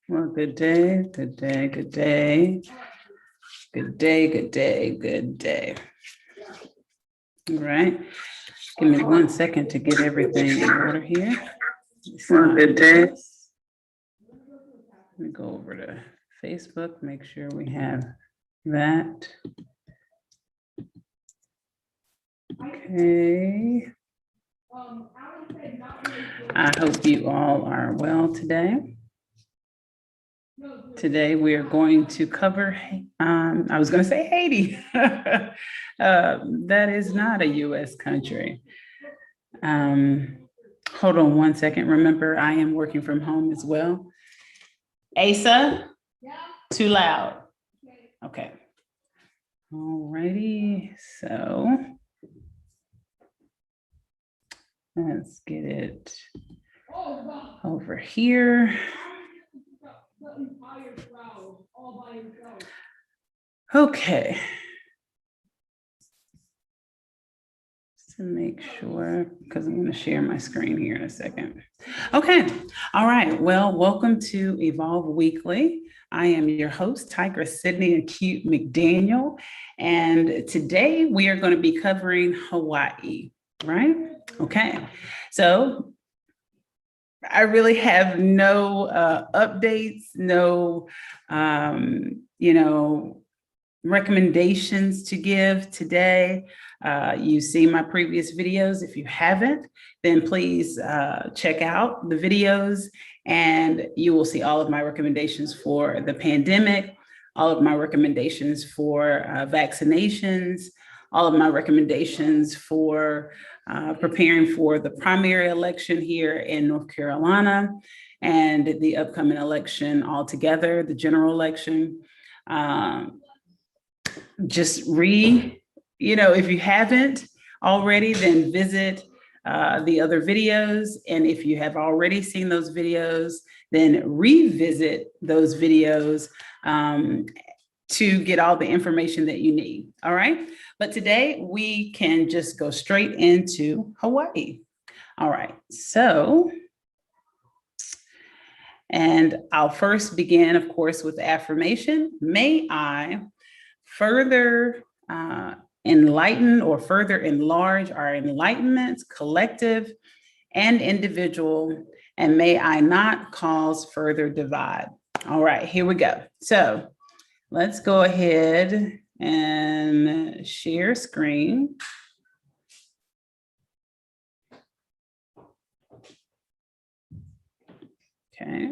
Well, good day, good day, good day. Good day, good day, good day. All right. Give me 1 second to get everything in order here. Well, good day. Let me go over to Facebook, make sure we have that. Okay. I hope you all are well today. Today we are going to cover, I was going to say Haiti. That is not a US country. Hold on 1 second. Remember, I am working from home as well. Asa, too loud. Okay. All righty. So let's get it over here. Okay. Just to make sure, because I'm going to share my screen here in a second. Okay. All right. Well, welcome to Evolve Weekly. I am your host, Tigress Sydney Acute McDaniel. And today we are going to be covering Hawaii, right? Okay. So I really have no updates, no, recommendations to give today. You see my previous videos. If you haven't, then please check out the videos and you will see all of my recommendations for the pandemic, all of my recommendations for vaccinations, all of my recommendations for preparing for the primary election here in North Carolina and the upcoming election altogether, the general election. Just read, if you haven't already, then visit the other videos. And if you have already seen those videos, then revisit those videos to get all the information that you need. All right. But today we can just go straight into Hawaii. All right. So, and I'll first begin, of course, with the affirmation. May I further enlighten or further enlarge our enlightenments, collective and individual, and may I not cause further divide. All right, here we go. So let's go ahead and share screen. Okay.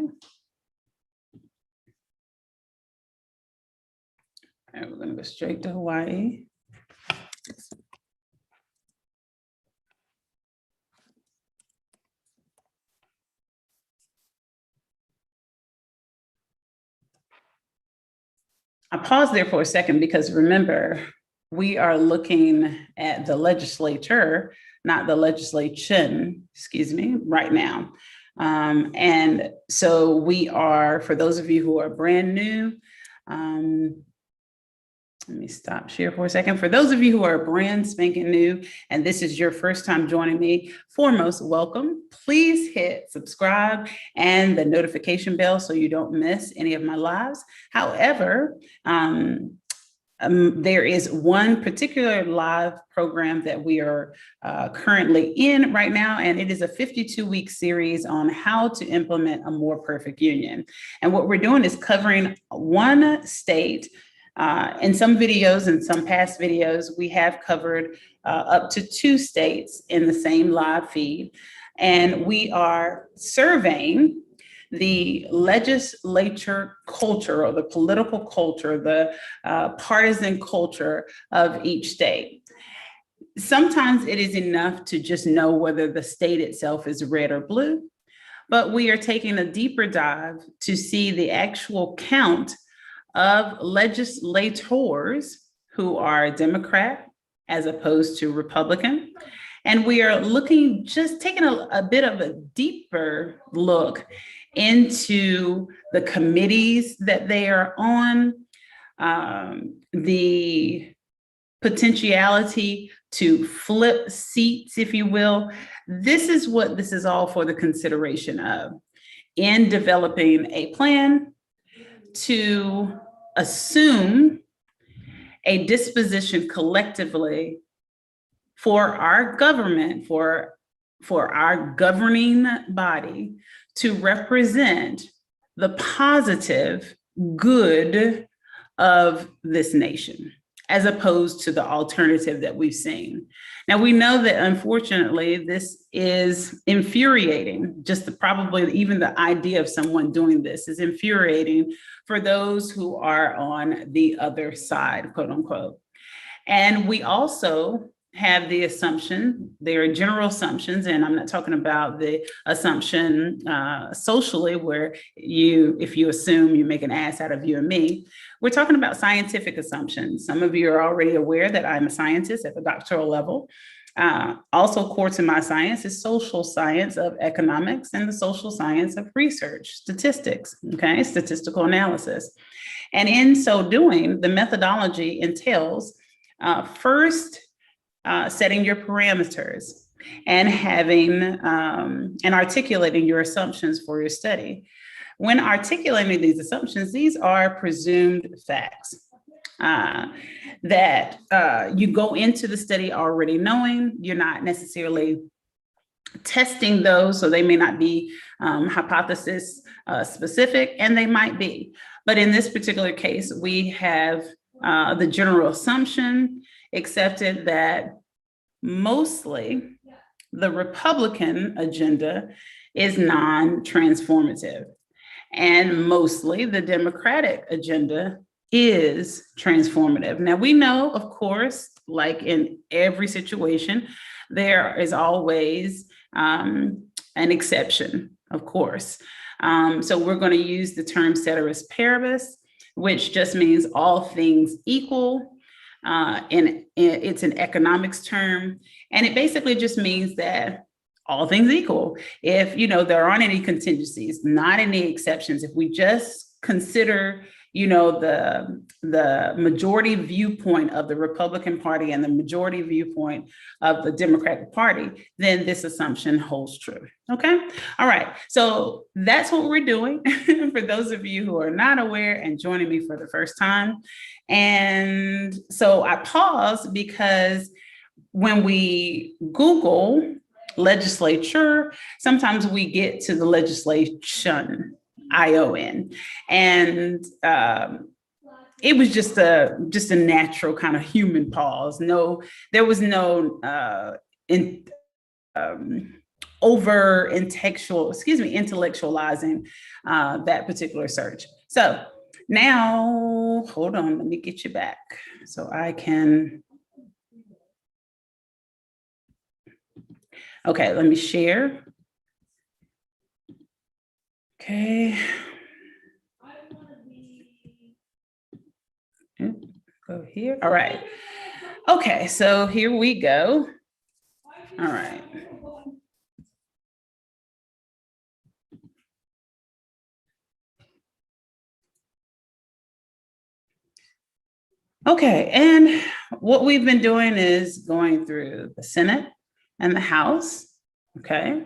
All right, we're going to go straight to Hawaii. I paused there for a second because remember, we are looking at the legislature, not the legislation, right now. And so we are, for those of you who are brand new, let me stop share for a second. For those of you who are brand spanking new, and this is your first time joining me, foremost, welcome. Please hit subscribe and the notification bell so you don't miss any of my lives. However, there is one particular live program that we are currently in right now, and it is a 52-week series on how to implement a more perfect union. And what we're doing is covering one state. In some videos, in some past videos, we have covered up to 2 states in the same live feed. And we are surveying the legislature culture or the political culture, the partisan culture of each state. Sometimes it is enough to just know whether the state itself is red or blue, but we are taking a deeper dive to see the actual count of legislators who are Democrat as opposed to Republican. And we are looking, just taking a bit of a deeper look into the committees that they are on, the potentiality to flip seats, if you will. This is what this is all for the consideration of. in developing a plan to assume a disposition collectively for our government, for our governing body to represent the positive good of this nation, as opposed to the alternative that we've seen. Now, we know that unfortunately, this is infuriating. Probably even the idea of someone doing this is infuriating for those who are on the other side, quote unquote. And we also have the assumption, there are general assumptions, and I'm not talking about the assumption socially where if you assume, you make an ass out of you and me. We're talking about scientific assumptions. Some of you are already aware that I'm a scientist at the doctoral level. Also core to my science is social science of economics and the social science of research, statistics, okay, statistical analysis. And in so doing, the methodology entails first, setting your parameters and having and articulating your assumptions for your study. When articulating these assumptions, these are presumed facts that you go into the study already knowing. You're not necessarily testing those, so they may not be hypothesis specific, and they might be. But in this particular case, we have the general assumption accepted that mostly the Republican agenda is non-transformative, and mostly the Democratic agenda is transformative. Now, we know, of course, like in every situation, there is always an exception, of course. So we're going to use the term ceteris paribus, which just means all things equal. And it's an economics term, and it basically just means that all things equal, if there aren't any contingencies, not any exceptions, if we just consider the majority viewpoint of the Republican Party and the majority viewpoint of the Democratic Party, then this assumption holds true. Okay. All right. So that's what we're doing for those of you who are not aware and joining me for the first time. And so I paused because when we Google legislature, sometimes we get to the legislation, ION, and it was just a natural kind of human pause. There was no over intellectualizing that particular search. So now, hold on, let me get you back so I can. Okay, let me share. Okay. Go here. All right. Okay, so here we go. All right. Okay, and what we've been doing is going through the Senate and the House, okay?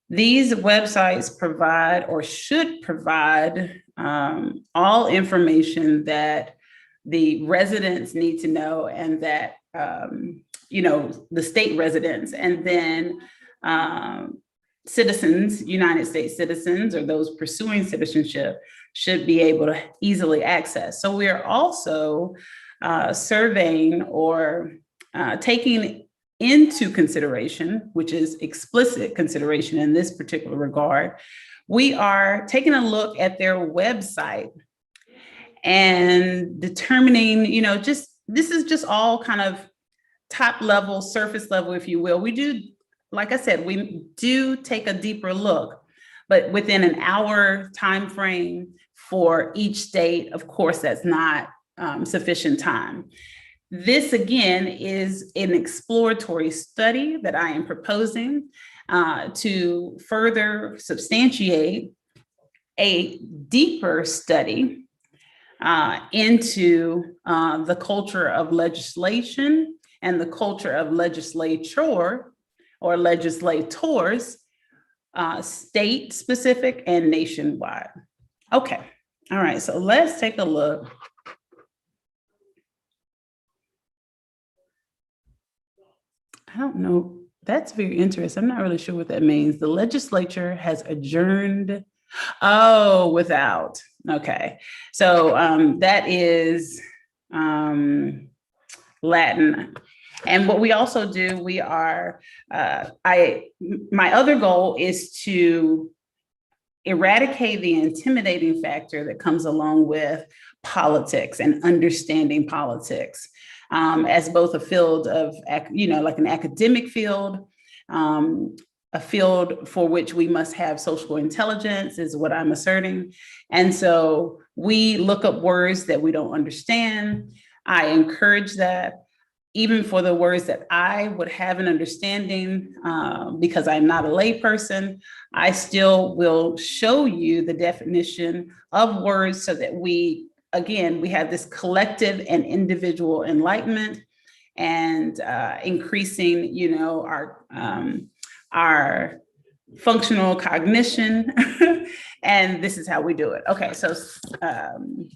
These websites provide or should provide all information that the residents need to know, and that, the state residents, and then citizens, United States citizens, or those pursuing citizenship should be able to easily access. So we are also surveying or taking into consideration, which is explicit consideration in this particular regard, we are taking a look at their website and determining, this is just all kind of top level, surface level, if you will. We do, like I said, we do take a deeper look, but within an hour time frame for each state. Of course, that's not sufficient time. This, again, is an exploratory study that I am proposing to further substantiate a deeper study into the culture of legislation and the culture of legislature or legislators state specific and nationwide. Okay, all right, so let's take a look. I don't know, that's very interesting. I'm not really sure what that means. The legislature has adjourned. Oh, without, okay. So that is Latin. And what we also do, we are, my other goal is to eradicate the intimidating factor that comes along with politics and understanding politics as both a field of, like an academic field, a field for which we must have social intelligence is what I'm asserting. And so we look up words that we don't understand. I encourage that. Even for the words that I would have an understanding, because I'm not a layperson, I still will show you the definition of words so that we have this collective and individual enlightenment and increasing, our functional cognition. And this is how we do it. Okay, so, and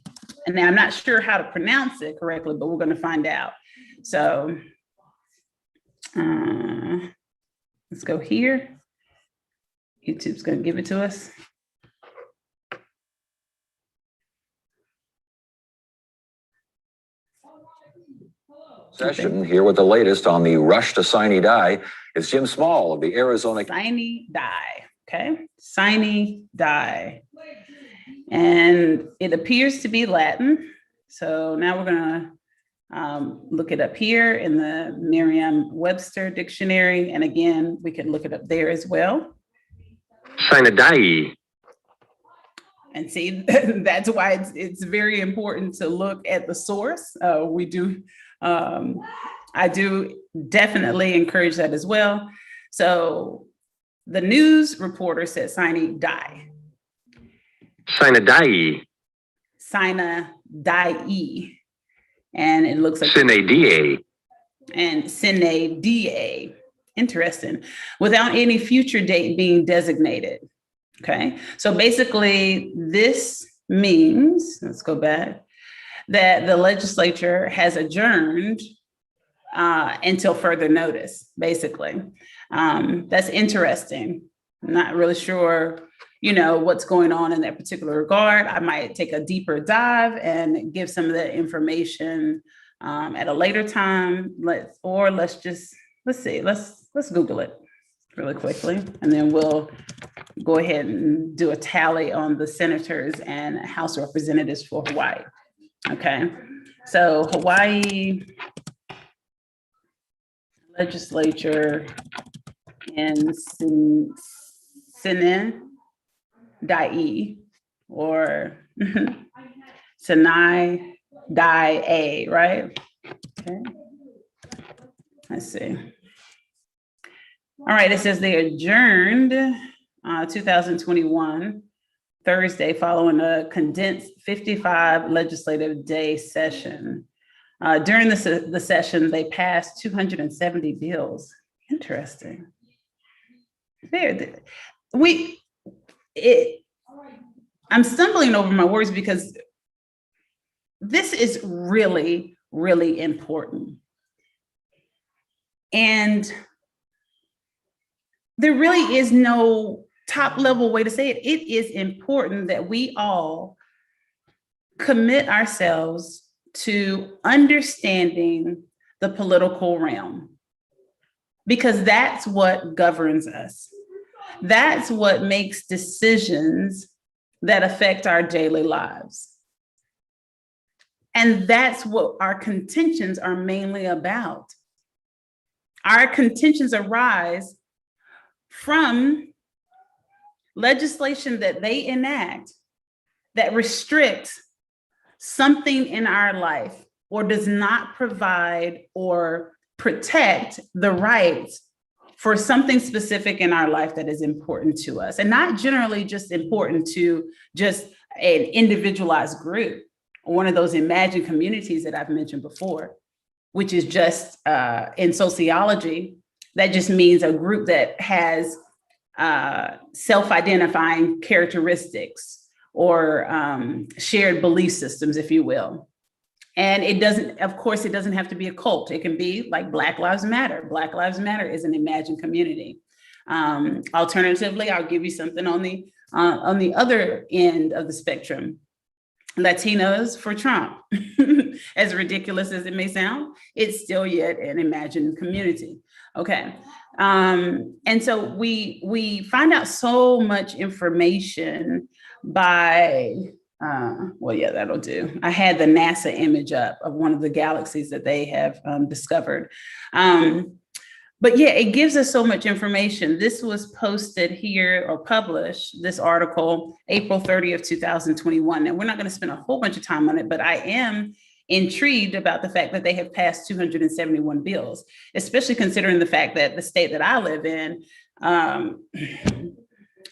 now I'm not sure how to pronounce it correctly, but we're going to find out. So let's go here. YouTube's going to give it to us. Session here with the latest on the rush to sine die. It's Jim Small of the Arizona. Sine die. Okay. Sine die. And it appears to be Latin. So now we're going to look it up here in the Merriam-Webster dictionary. And again, we can look it up there as well. Sine die. And see, that's why it's very important to look at the source. I do definitely encourage that as well. So the news reporter said sine die. Sine die. Sine die. And it looks like sine die. And sine die. Interesting. Without any future date being designated. Okay. So basically this means, let's go back, that the legislature has adjourned until further notice, basically. That's interesting. I'm not really sure, what's going on in that particular regard. I might take a deeper dive and give some of that information at a later time. Let's see, let's Google it really quickly, and then we'll go ahead and do a tally on the senators and House representatives for Hawaii. Okay, so Hawaii legislature in Sine die, or Sinai die, right? Okay, let's see. All right, it says they adjourned 2021 Thursday following a condensed 55 legislative day session. During the session, they passed 270 bills. Interesting. I'm stumbling over my words because this is really, really important. And there really is no top level way to say it. It is important that we all commit ourselves to understanding the political realm, because that's what governs us. That's what makes decisions that affect our daily lives. And that's what our contentions are mainly about. Our contentions arise from legislation that they enact that restricts something in our life or does not provide or protect the rights for something specific in our life that is important to us, and not generally just important to just an individualized group, or one of those imagined communities that I've mentioned before, which is just in sociology, that just means a group that has self-identifying characteristics or shared belief systems, if you will. And it doesn't, of course, it doesn't have to be a cult. It can be like Black Lives Matter. Black Lives Matter is an imagined community. Alternatively, I'll give you something on the other end of the spectrum. Latinos for Trump. As ridiculous as it may sound, it's still yet an imagined community. Okay. And so we find out so much information by, well, yeah, that'll do. I had the NASA image up of one of the galaxies that they have discovered. But yeah, it gives us so much information. This was posted here or published, this article, April 30th, 2021. And we're not going to spend a whole bunch of time on it, but I am intrigued about the fact that they have passed 271 bills, especially considering the fact that the state that I live in,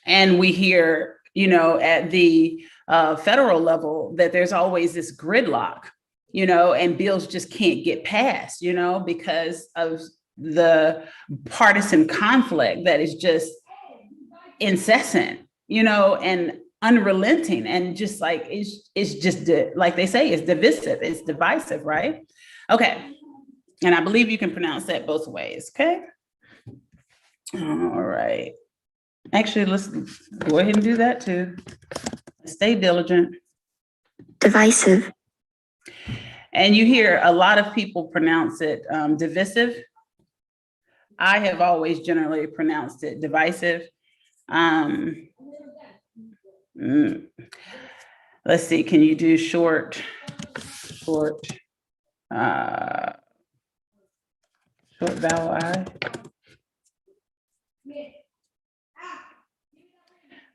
and we hear, you know, at the federal level that there's always this gridlock, you know, and bills just can't get passed, you know, because of the partisan conflict that is just incessant, you know, and unrelenting, and just like it's just like they say, it's divisive, it's divisive, right? Okay, and I believe you can pronounce that both ways. Okay, all right. Actually, let's go ahead and do that too. Stay diligent. Divisive. And you hear a lot of people pronounce it divisive. I have always generally pronounced it divisive. Let's see, can you do short vowel I?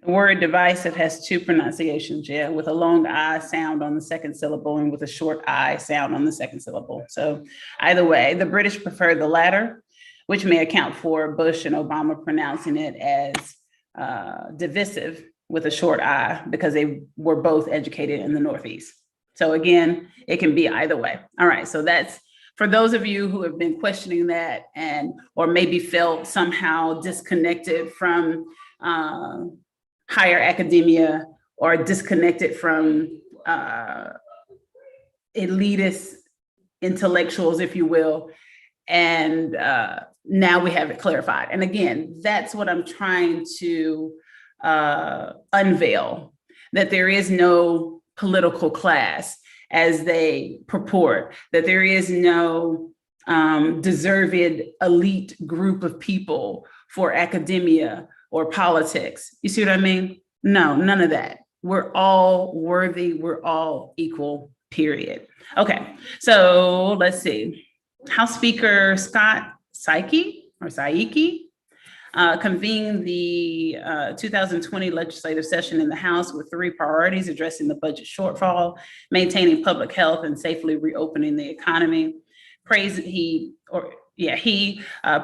The word divisive has two pronunciations, yeah, with a long I sound on the second syllable and with a short I sound on the second syllable. So either way, the British prefer the latter, which may account for Bush and Obama pronouncing it as divisive with a short I, because they were both educated in the Northeast. So again, it can be either way. All right, so that's for those of you who have been questioning that and or maybe felt somehow disconnected from higher academia or disconnected from elitist intellectuals, if you will. And now we have it clarified. And again, that's what I'm trying to unveil, that there is no political class as they purport, that there is no deserved elite group of people for academia or politics. You see what I mean? No, none of that. We're all worthy. We're all equal, period. Okay, so let's see. House Speaker Scott Saiki convened the 2020 legislative session in the House with three priorities: addressing the budget shortfall, maintaining public health, and safely reopening the economy. He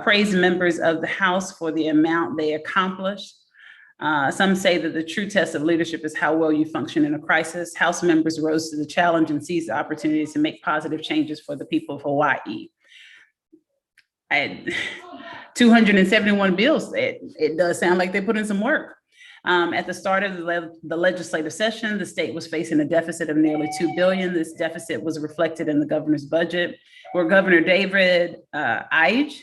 praised members of the House for the amount they accomplished. Some say that the true test of leadership is how well you function in a crisis. House members rose to the challenge and seized the opportunities to make positive changes for the people of Hawaii. 271 bills, it does sound like they put in some work. At the start of the legislative session, the state was facing a deficit of nearly $2 billion. This deficit was reflected in the governor's budget, where Governor David Ige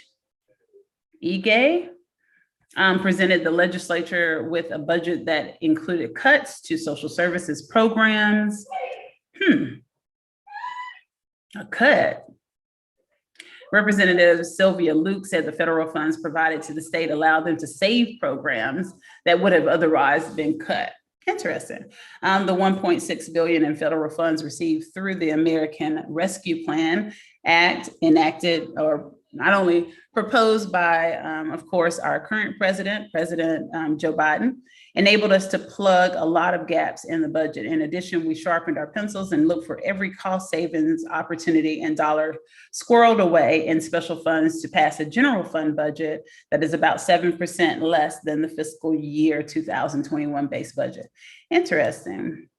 presented the legislature with a budget that included cuts to social services programs. A cut. Representative Sylvia Luke said the federal funds provided to the state allowed them to save programs that would have otherwise been cut. Interesting. The $1.6 billion in federal funds received through the American Rescue Plan Act, enacted or not only proposed by, of course, our current President Joe Biden, enabled us to plug a lot of gaps in the budget. In addition, we sharpened our pencils and looked for every cost savings opportunity and dollar squirreled away in special funds to pass a general fund budget that is about 7% less than the fiscal year 2021 base budget. Interesting.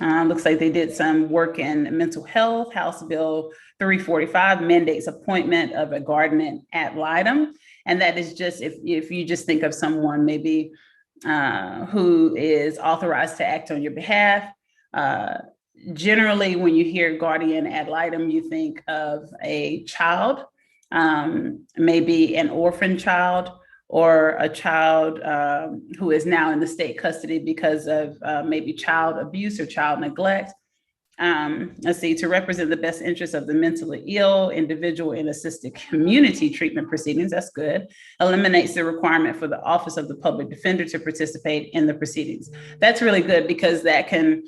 Looks like they did some work in mental health. House Bill 345 mandates appointment of a guardian ad litem And that is just if you just think of someone maybe who is authorized to act on your behalf. Generally, when you hear guardian ad litem, you think of a child, maybe an orphan child, or a child who is now in the state custody because of maybe child abuse or child neglect. Let's see, to represent the best interests of the mentally ill individual in assisted community treatment proceedings. That's good. Eliminates the requirement for the Office of the Public Defender to participate in the proceedings. That's really good because that can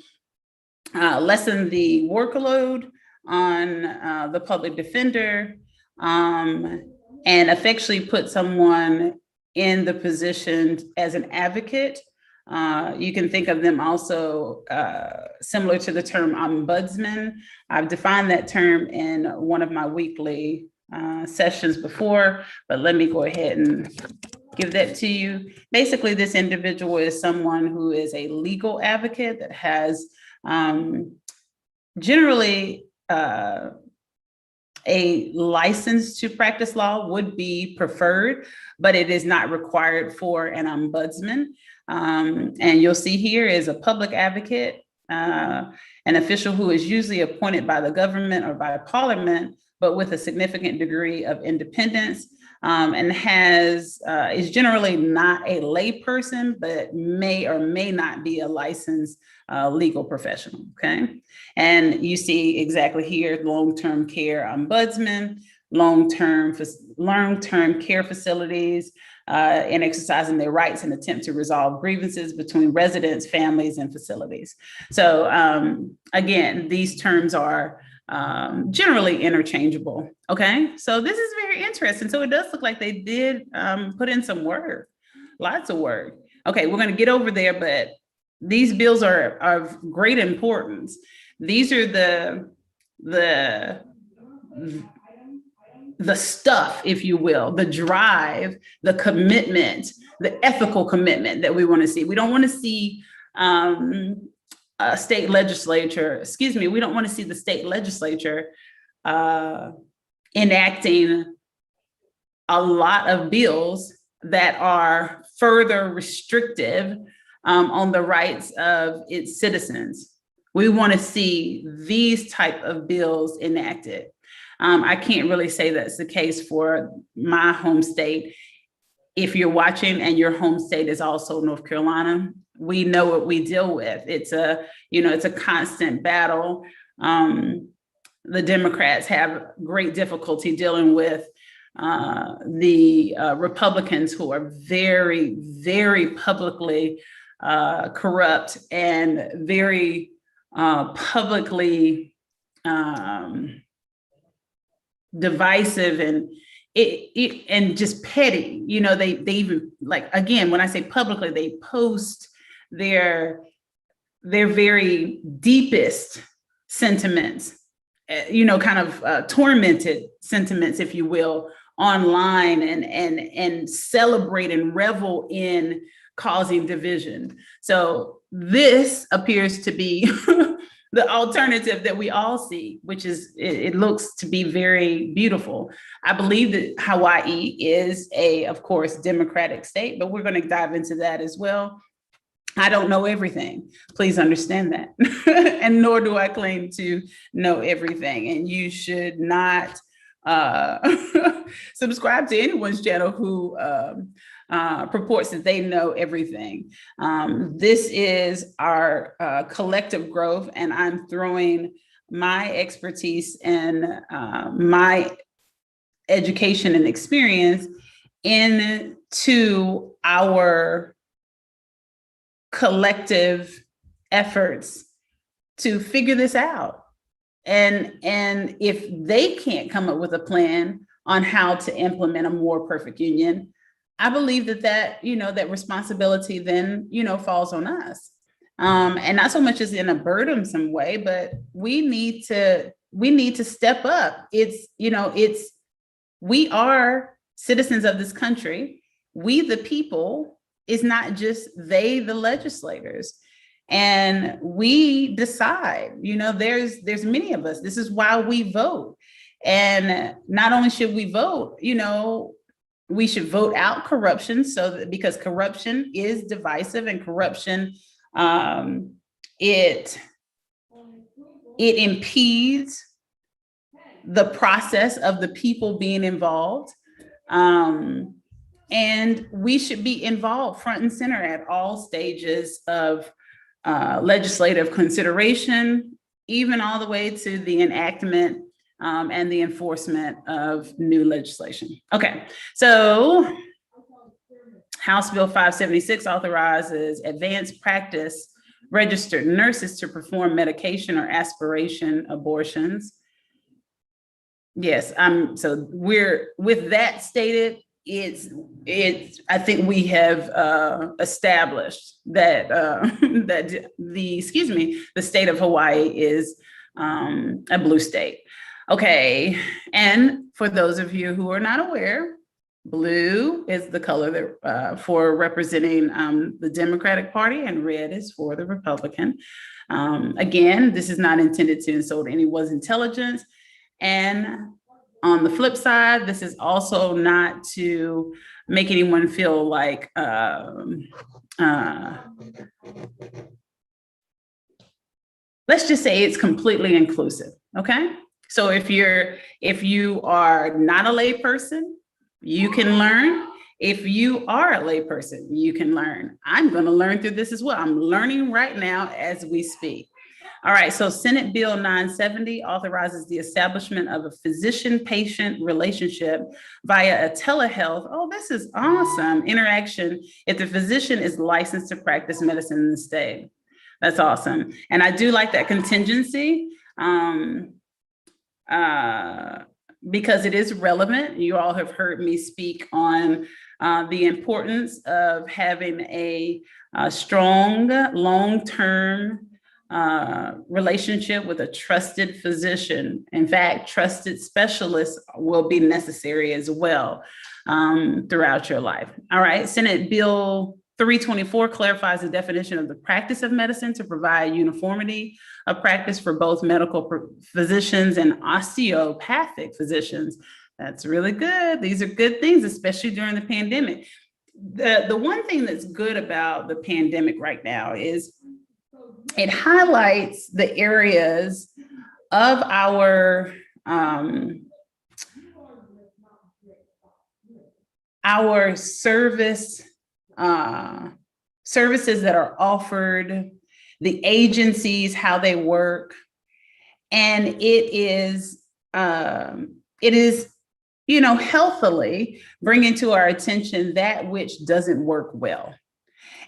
lessen the workload on the public defender and effectively put someone in the position as an advocate. You can think of them also similar to the term ombudsman. I've defined that term in one of my weekly sessions before, but let me go ahead and give that to you. Basically, this individual is someone who is a legal advocate that has generally a license to practice law would be preferred, but it is not required for an ombudsman. And you'll see here is a public advocate, an official who is usually appointed by the government or by parliament, but with a significant degree of independence, and is generally not a lay person, but may or may not be a licensed legal professional, okay? And you see exactly here, long-term care ombudsman, long-term care facilities, in exercising their rights and attempt to resolve grievances between residents, families, and facilities. So again, these terms are generally interchangeable. Okay, so this is very interesting. So it does look like they did put in some work, lots of work. Okay, we're going to get over there, but these bills are of great importance. These are the stuff, if you will, the drive, the commitment, the ethical commitment that we want to see. We don't want to see a state legislature, we don't want to see the state legislature enacting a lot of bills that are further restrictive on the rights of its citizens. We want to see these type of bills enacted. I can't really say that's the case for my home state. If you're watching and your home state is also North Carolina, we know what we deal with. It's a constant battle. The Democrats have great difficulty dealing with the Republicans who are very, very publicly corrupt and very publicly divisive and just petty. They even, like, again, when I say publicly, they post their very deepest sentiments, kind of tormented sentiments, if you will, online and celebrate and revel in causing division. So this appears to be the alternative that we all see, which is, it looks to be very beautiful. I believe that Hawaii is of course, Democratic state, but we're going to dive into that as well. I don't know everything. Please understand that. And nor do I claim to know everything. And you should not subscribe to anyone's channel who purports that they know everything. This is our collective growth, and I'm throwing my expertise and my education and experience into our collective efforts to figure this out. And if they can't come up with a plan on how to implement a more perfect union, I believe that responsibility then, falls on us. And not so much as in a burdensome way, but we need to step up. We are citizens of this country. We, the people, is not just they, the legislators. And we decide, there's many of us. This is why we vote. And not only should we vote, we should vote out corruption, because corruption is divisive, and corruption, it impedes the process of the people being involved. And we should be involved front and center at all stages of legislative consideration, even all the way to the enactment and the enforcement of new legislation. Okay, so House Bill 576 authorizes advanced practice registered nurses to perform medication or aspiration abortions. Yes, so we're, with that stated, I think we have established that that the state of Hawaii is a blue state. Okay, and for those of you who are not aware, blue is the color that for representing the Democratic Party, and red is for the Republican. Again, this is not intended to insult anyone's intelligence. And on the flip side, this is also not to make anyone feel like let's just say it's completely inclusive. Okay, so if you are not a layperson, you can learn. If you are a layperson, you can learn. I'm going to learn through this as well. I'm learning right now as we speak. All right, so Senate Bill 970 authorizes the establishment of a physician-patient relationship via a telehealth. Oh, this is awesome. Interaction if the physician is licensed to practice medicine in the state. That's awesome. And I do like that contingency because it is relevant. You all have heard me speak on the importance of having a strong, long-term relationship with a trusted physician. In fact, trusted specialists will be necessary as well throughout your life. All right, Senate Bill 324 clarifies the definition of the practice of medicine to provide uniformity of practice for both medical physicians and osteopathic physicians. That's really good. These are good things, especially during the pandemic. The one thing that's good about the pandemic right now is it highlights the areas of our services that are offered, the agencies, how they work, and it is healthily bringing to our attention that which doesn't work well.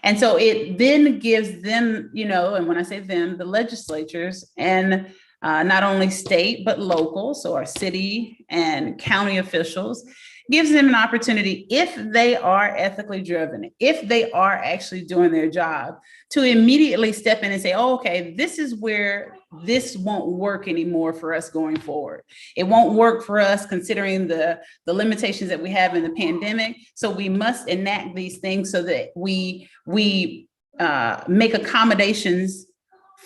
And so it then gives them, and when I say them, the legislatures and not only state, but local, so our city and county officials, gives them an opportunity, if they are ethically driven, if they are actually doing their job, to immediately step in and say, oh, okay, this is where this won't work anymore for us going forward. It won't work for us considering the limitations that we have in the pandemic. So we must enact these things so that we make accommodations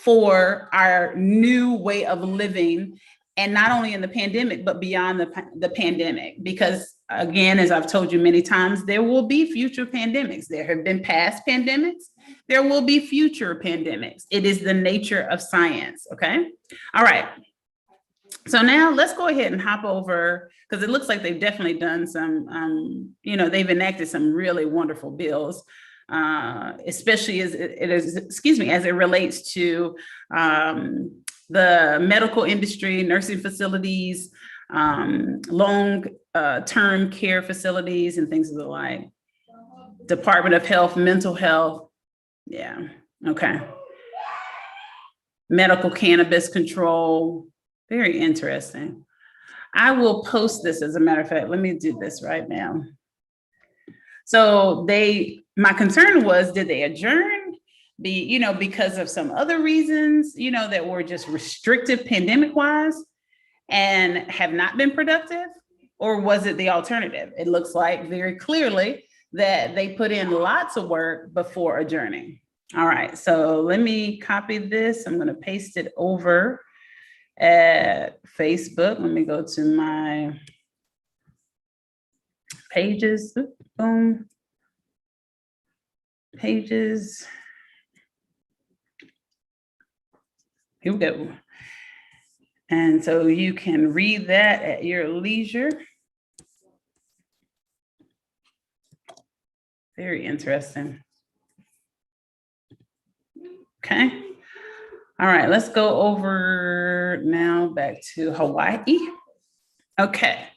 for our new way of living, and not only in the pandemic, but beyond the pandemic. Because again, as I've told you many times, there will be future pandemics. There have been past pandemics. There will be future pandemics. It is the nature of science, okay? All right. So now let's go ahead and hop over, because it looks like they've definitely done some, they've enacted some really wonderful bills, especially as it relates to the medical industry, nursing facilities, long-term care facilities, and things of the like. Department of Health, mental health. Yeah, okay. Medical cannabis control. Very interesting. I will post this, as a matter of fact. Let me do this right now. So my concern was, did they adjourn? Because of some other reasons, that were just restrictive pandemic wise and have not been productive? Or was it the alternative? It looks like very clearly that they put in lots of work before adjourning. All right, so let me copy this. I'm going to paste it over at Facebook. Let me go to my pages, boom, pages. Here we go. And so you can read that at your leisure. Very interesting. Okay. All right, let's go over now back to Hawaii. Okay.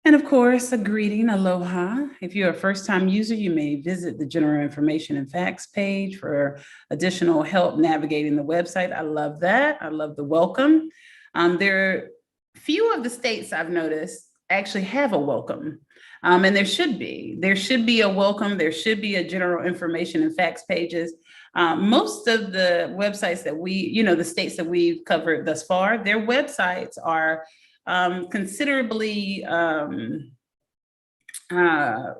And of course, a greeting, aloha. If you're a first-time user, you may visit the general information and facts page for additional help navigating the website. I love that. I love the welcome. There are few of the states I've noticed actually have a welcome. And there should be. There should be a welcome. There should be a general information and facts pages. Most of the websites that we, the states that we've covered thus far, their websites are considerably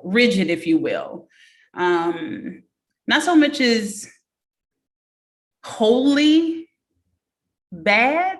rigid, if you will. Not so much as wholly bad,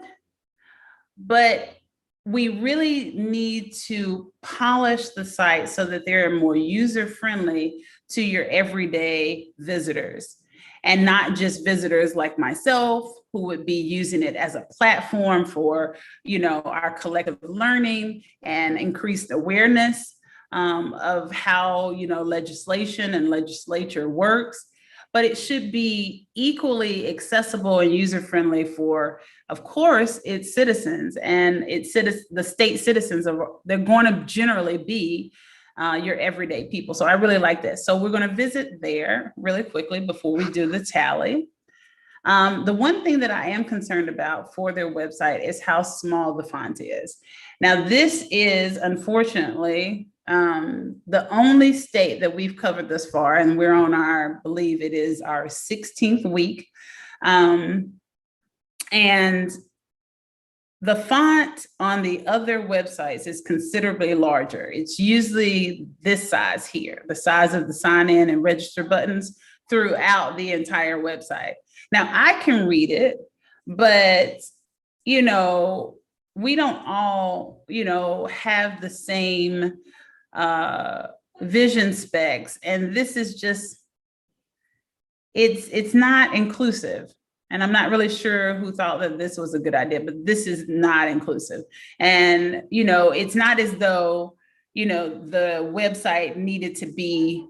but we really need to polish the site so that they're more user-friendly to your everyday visitors, and not just visitors like myself who would be using it as a platform for, our collective learning and increased awareness of how, legislation and legislature works. But it should be equally accessible and user-friendly for, of course, its citizens, and the state citizens. They're going to generally be your everyday people. So I really like this. So we're going to visit there really quickly before we do the tally. The one thing that I am concerned about for their website is how small the font is. Now, this is unfortunately the only state that we've covered thus far, and we're on I believe it is our 16th week. And the font on the other websites is considerably larger. It's usually this size here, the size of the sign in and register buttons throughout the entire website. Now, I can read it, but, we don't all, have the same vision specs. And this is just, it's not inclusive. And I'm not really sure who thought that this was a good idea, but this is not inclusive. And, it's not as though, the website needed to be,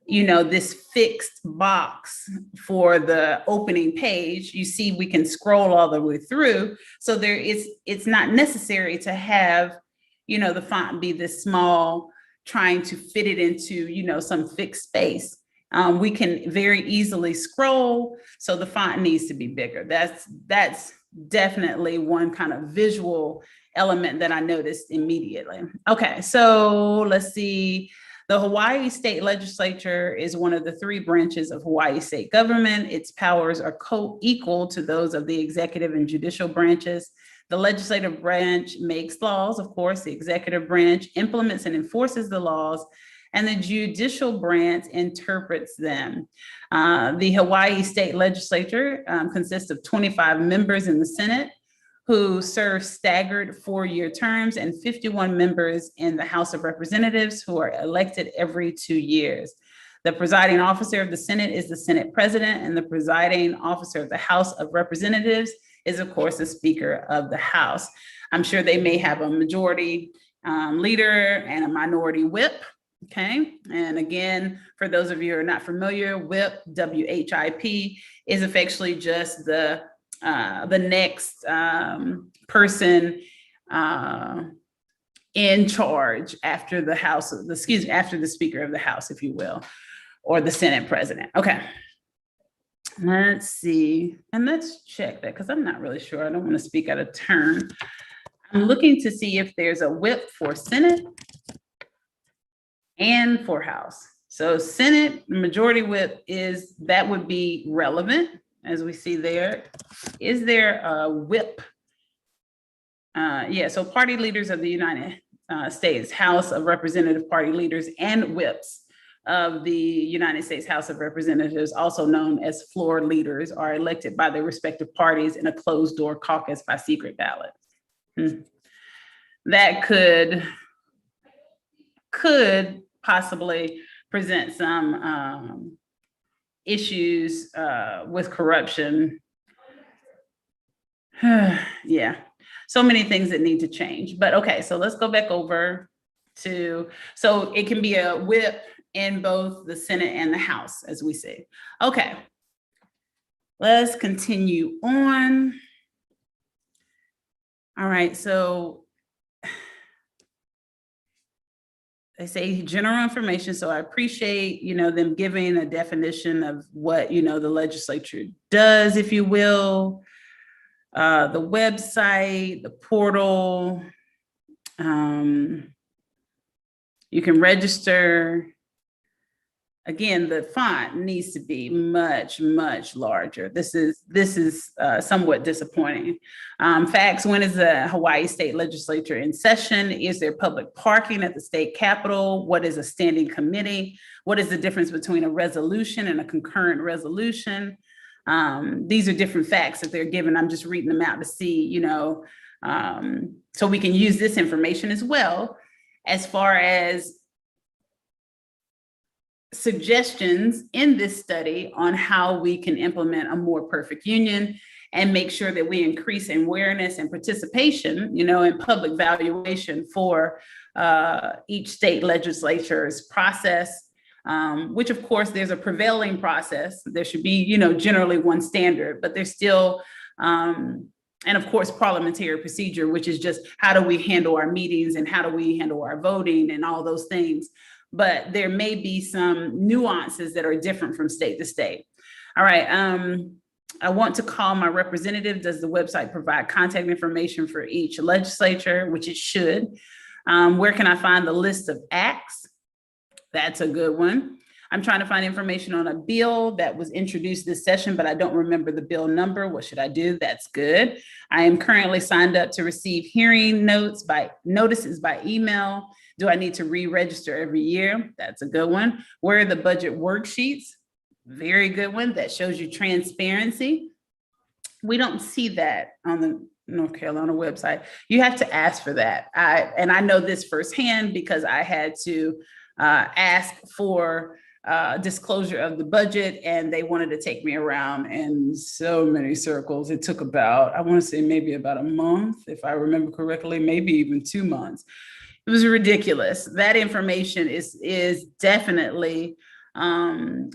this fixed box for the opening page. You see, we can scroll all the way through. So it's not necessary to have, the font be this small, trying to fit it into, some fixed space. We can very easily scroll, so the font needs to be bigger. That's definitely one kind of visual element that I noticed immediately. Okay, so let's see. The Hawaii State Legislature is one of the three branches of Hawaii state government. Its powers are co-equal to those of the executive and judicial branches. The legislative branch makes laws, of course. The executive branch implements and enforces the laws, and the judicial branch interprets them. The Hawaii State Legislature consists of 25 members in the Senate who serve staggered 4-year terms, and 51 members in the House of Representatives who are elected every 2 years. The presiding officer of the Senate is the Senate President, and the presiding officer of the House of Representatives is, of course, the Speaker of the House. I'm sure they may have a majority leader and a minority whip. Okay. And again, for those of you who are not familiar, whip, W-H-I-P, is effectively just the next person in charge after after the Speaker of the House, if you will, or the Senate President. Okay. Let's see. And let's check that because I'm not really sure. I don't want to speak out of turn. I'm looking to see if there's a whip for Senate and for House. So Senate majority whip that would be relevant, as we see there. Is there a whip? So party leaders of the United States House of Representative party leaders and whips of the United States House of Representatives, also known as floor leaders, are elected by their respective parties in a closed door caucus by secret ballot. That could could possibly present some issues with corruption. Yeah, so many things that need to change. But okay, so let's go back over to, so it can be a whip in both the Senate and the House, as we see. Okay, let's continue on. All right, so they say general information. So I appreciate, them giving a definition of what, the legislature does, if you will, the website, the portal. You can register. Again, the font needs to be much, much larger. This is somewhat disappointing. Facts: when is the Hawaii State Legislature in session? Is there public parking at the state capitol? What is a standing committee? What is the difference between a resolution and a concurrent resolution? These are different facts that they're given. I'm just reading them out to see, so we can use this information as well as far as suggestions in this study on how we can implement a more perfect union and make sure that we increase awareness and participation, in public valuation for each state legislature's process, which of course there's a prevailing process. There should be, generally one standard, but there's still, and of course, parliamentary procedure, which is just how do we handle our meetings and how do we handle our voting and all those things. But there may be some nuances that are different from state to state. All right, I want to call my representative. Does the website provide contact information for each legislature, which it should? Where can I find the list of acts? That's a good one. I'm trying to find information on a bill that was introduced this session, but I don't remember the bill number. What should I do? That's good. I am currently signed up to receive hearing notices by email. Do I need to re-register every year? That's a good one. Where are the budget worksheets? Very good one. That shows you transparency. We don't see that on the North Carolina website. You have to ask for that. And I know this firsthand because I had to ask for disclosure of the budget, and they wanted to take me around in so many circles. It took about, I want to say maybe about a month, if I remember correctly, maybe even 2 months. It was ridiculous. That information is definitely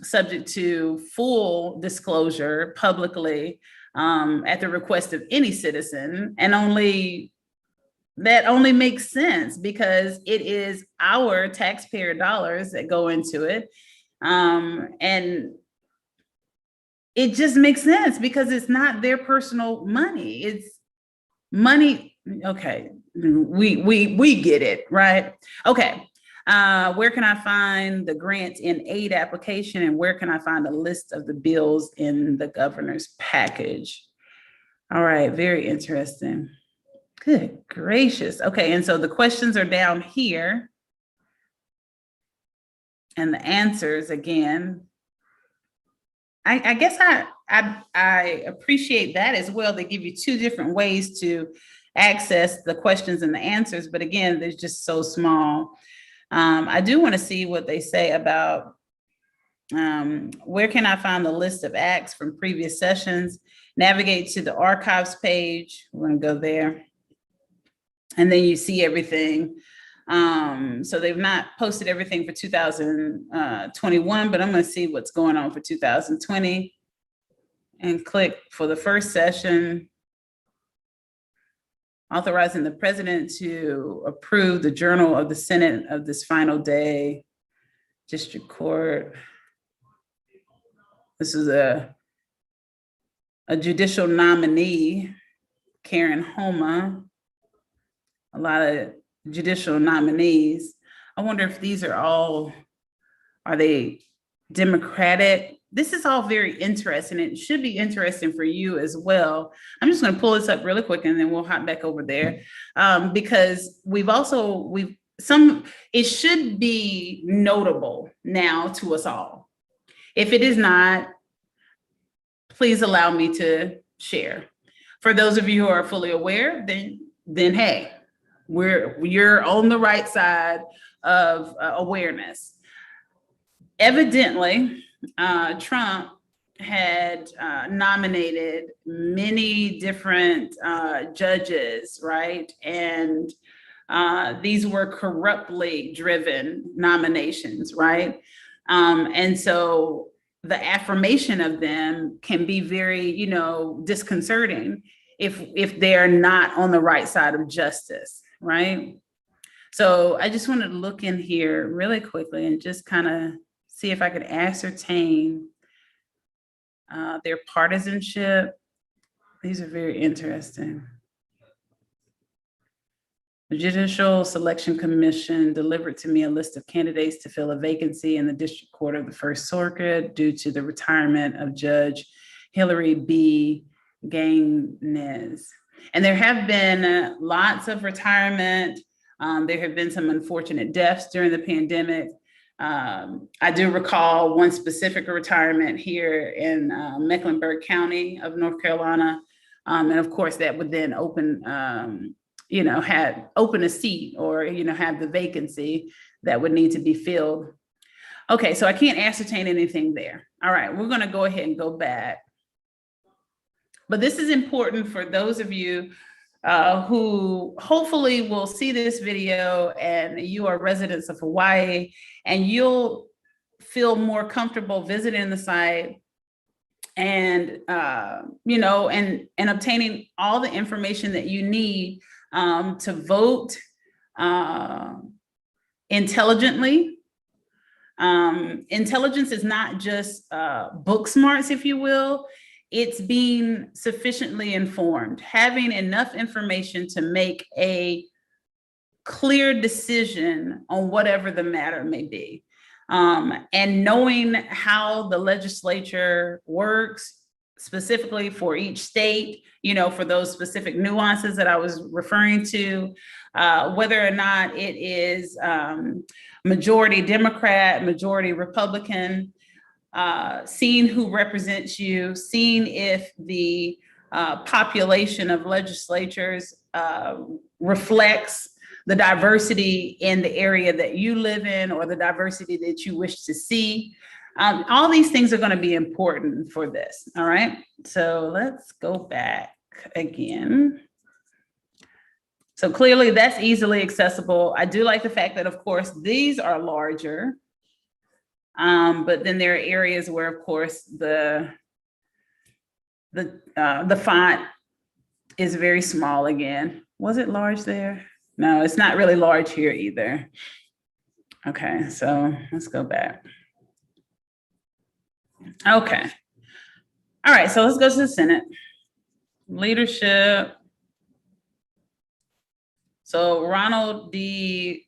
subject to full disclosure publicly at the request of any citizen, and that only makes sense because it is our taxpayer dollars that go into it. And it just makes sense because it's not their personal money. It's money. Okay, we get it, right? Okay, where can I find the grants in aid application, and where can I find a list of the bills in the governor's package? All right, very interesting. Good gracious. Okay, and so the questions are down here. And the answers, again, I guess I appreciate that as well. They give you two different ways to access the questions and the answers, but again, they're just so small. I do want to see what they say about where can I find the list of acts from previous sessions. Navigate to the archives page. We're going to go there. And then you see everything. So they've not posted everything for 2021, but I'm going to see what's going on for 2020 and click for the first session. Authorizing the president to approve the journal of the Senate of this final day. District Court. This is a judicial nominee, Karen Homa. A lot of judicial nominees. I wonder if these are they Democratic? This is all very interesting. It should be interesting for you as well. I'm just going to pull this up really quick and then we'll hop back over there because it should be notable now to us all. If it is not, please allow me to share. For those of you who are fully aware, then hey, you're on the right side of awareness. Evidently, Trump had nominated many different judges, right? And these were corruptly driven nominations, right? And so the affirmation of them can be very, disconcerting if they're not on the right side of justice, right? So I just want to look in here really quickly and just kind of see if I could ascertain their partisanship. These are very interesting. The Judicial Selection Commission delivered to me a list of candidates to fill a vacancy in the District Court of the First Circuit due to the retirement of Judge Hillary B. Gaines. And there have been lots of retirement. There have been some unfortunate deaths during the pandemic. I do recall one specific retirement here in Mecklenburg County of North Carolina. And of course, that would then open a seat or, have the vacancy that would need to be filled. Okay, so I can't ascertain anything there. All right, we're gonna go ahead and go back. But this is important for those of you who hopefully will see this video and you are residents of Hawaii and you'll feel more comfortable visiting the site and, and obtaining all the information that you need to vote intelligently. Intelligence is not just book smarts, if you will. It's being sufficiently informed, having enough information to make a clear decision on whatever the matter may be. And knowing how the legislature works, specifically for each state, for those specific nuances that I was referring to, whether or not it is majority Democrat, majority Republican, seeing who represents you, seeing if the population of legislatures reflects the diversity in the area that you live in or the diversity that you wish to see. All these things are going to be important for this. All right. So let's go back again. So clearly that's easily accessible. I do like the fact that, of course, these are larger. But then there are areas where, of course, the font is very small again. Was it large there? No, it's not really large here either. Okay, so let's go back. Okay. All right, so let's go to the Senate. Leadership. So Ronald D.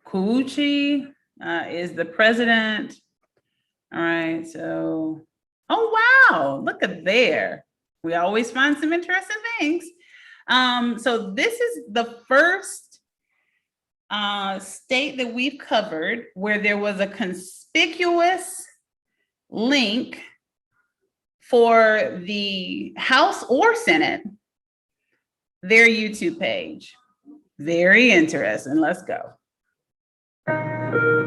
Kouchi is the president. All right, so, oh, wow, look at there. We always find some interesting things. So this is the first state that we've covered where there was a conspicuous link for the House or Senate, their YouTube page. Very interesting. Let's go.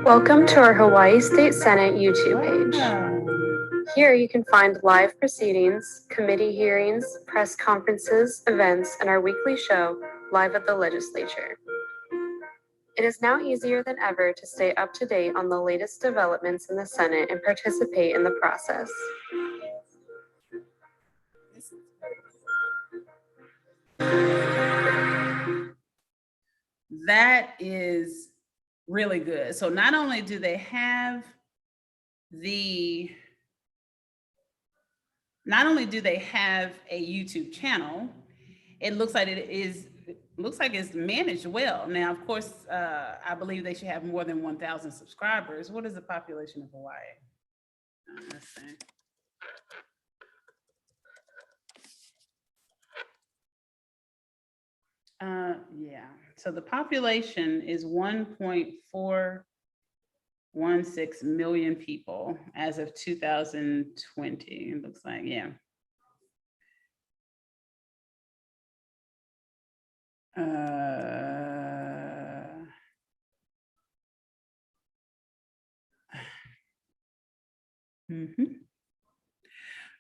Welcome to our Hawaii State Senate YouTube page. Here you can find live proceedings, committee hearings, press conferences, events, and our weekly show, Live at the Legislature. It is now easier than ever to stay up to date on the latest developments in the Senate and participate in the process. That is really good. So not only do they have a YouTube channel, it looks like it's managed well. Now, of course, I believe they should have more than 1,000 subscribers. What is the population of Hawaii? Let's see. Yeah, so the population is 1.416 million people as of 2020. It looks like, yeah.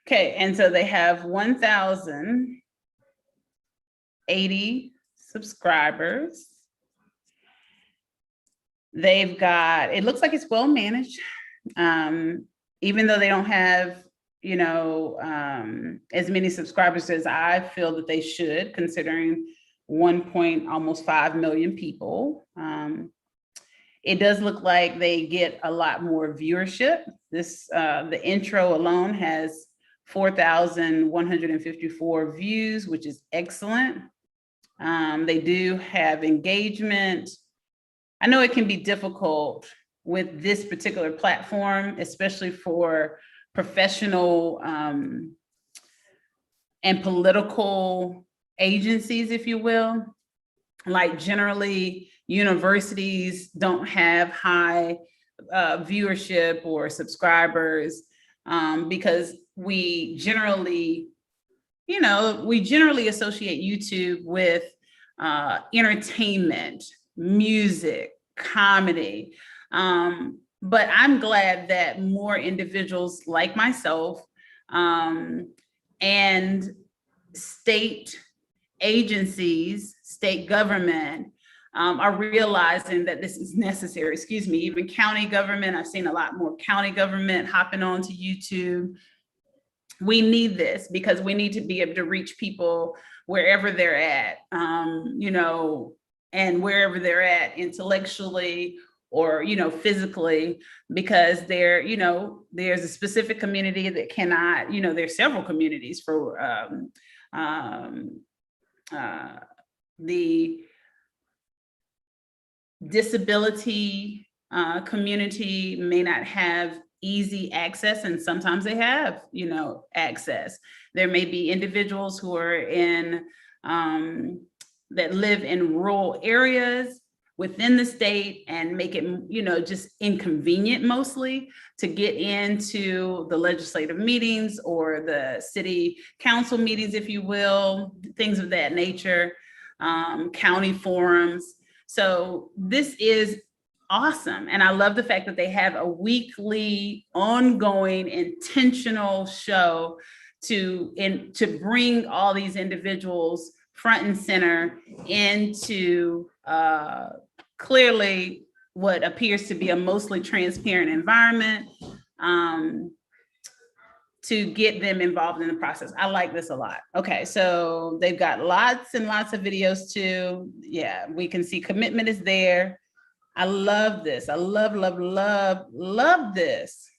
Okay, and so they have 1,080 subscribers. They've got, it looks like it's well managed, even though they don't have, as many subscribers as I feel that they should, considering almost 5 million people. It does look like they get a lot more viewership. The intro alone has 4,154 views, which is excellent. They do have engagement. I know it can be difficult with this particular platform, especially for professional and political agencies, if you will. Like generally, universities don't have high viewership or subscribers because we generally associate YouTube with entertainment, music, comedy. But I'm glad that more individuals like myself and state agencies, state government are realizing that this is necessary. Even county government. I've seen a lot more county government hopping onto YouTube. We need this because we need to be able to reach people wherever they're at, and wherever they're at intellectually or, physically, because there's a specific community that cannot, there's several communities for the disability community may not have easy access, and sometimes they have, access. There may be individuals who are in that live in rural areas within the state and make it, just inconvenient mostly to get into the legislative meetings or the city council meetings, if you will, things of that nature, county forums. So this is awesome. And I love the fact that they have a weekly, ongoing, intentional show to bring all these individuals front and center into clearly what appears to be a mostly transparent environment, to get them involved in the process. I like this a lot. Okay, so they've got lots and lots of videos too. Yeah, we can see commitment is there. I love this. I love this.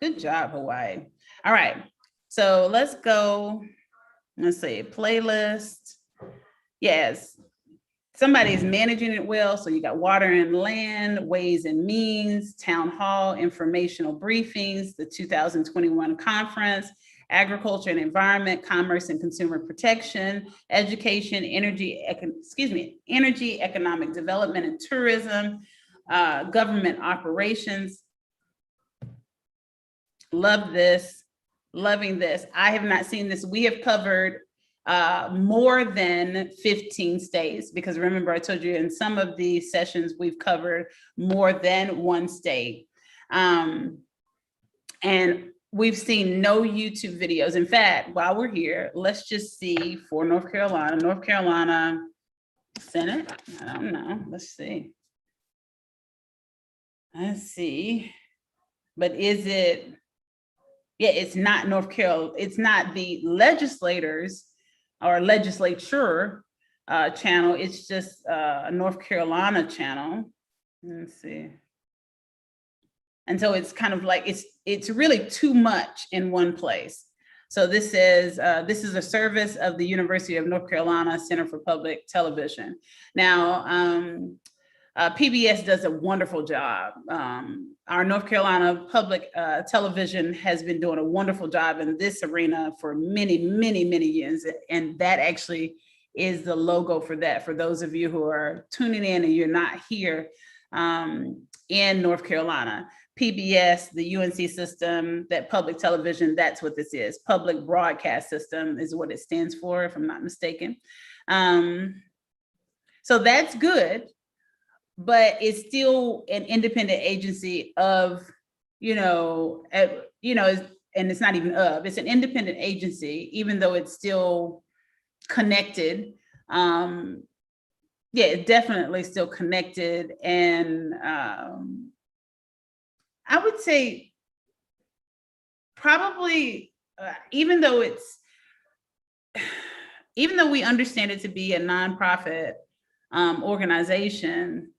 Good job, Hawaii. All right, so let's go. Let's see, playlist. Yes, somebody's managing it well. So you got water and land, ways and means, town hall, informational briefings, the 2021 conference, agriculture and environment, commerce and consumer protection, education, energy, economic development and tourism, government operations. Love this, loving this. I have not seen this. We have covered more than 15 states, because remember I told you in some of these sessions we've covered more than one state. And we've seen no YouTube videos. In fact, while we're here, let's just see for North Carolina Senate. I don't know. Let's see. But is it? Yeah, it's not North Carolina. It's not the legislators or legislature channel. It's just a North Carolina channel. Let's see. And so it's kind of like, it's really too much in one place. So this is a service of the University of North Carolina Center for Public Television. Now, PBS does a wonderful job. Our North Carolina Public Television has been doing a wonderful job in this arena for many, many, many years. And that actually is the logo for that. For those of you who are tuning in and you're not here in North Carolina, PBS, the UNC system, that public television, that's what this is. Public Broadcast System is what it stands for, if I'm not mistaken. So that's good. But it's still an independent agency of, and it's not even it's an independent agency, even though it's still connected. Yeah, it's definitely still connected. And I would say probably, even though we understand it to be a nonprofit organization,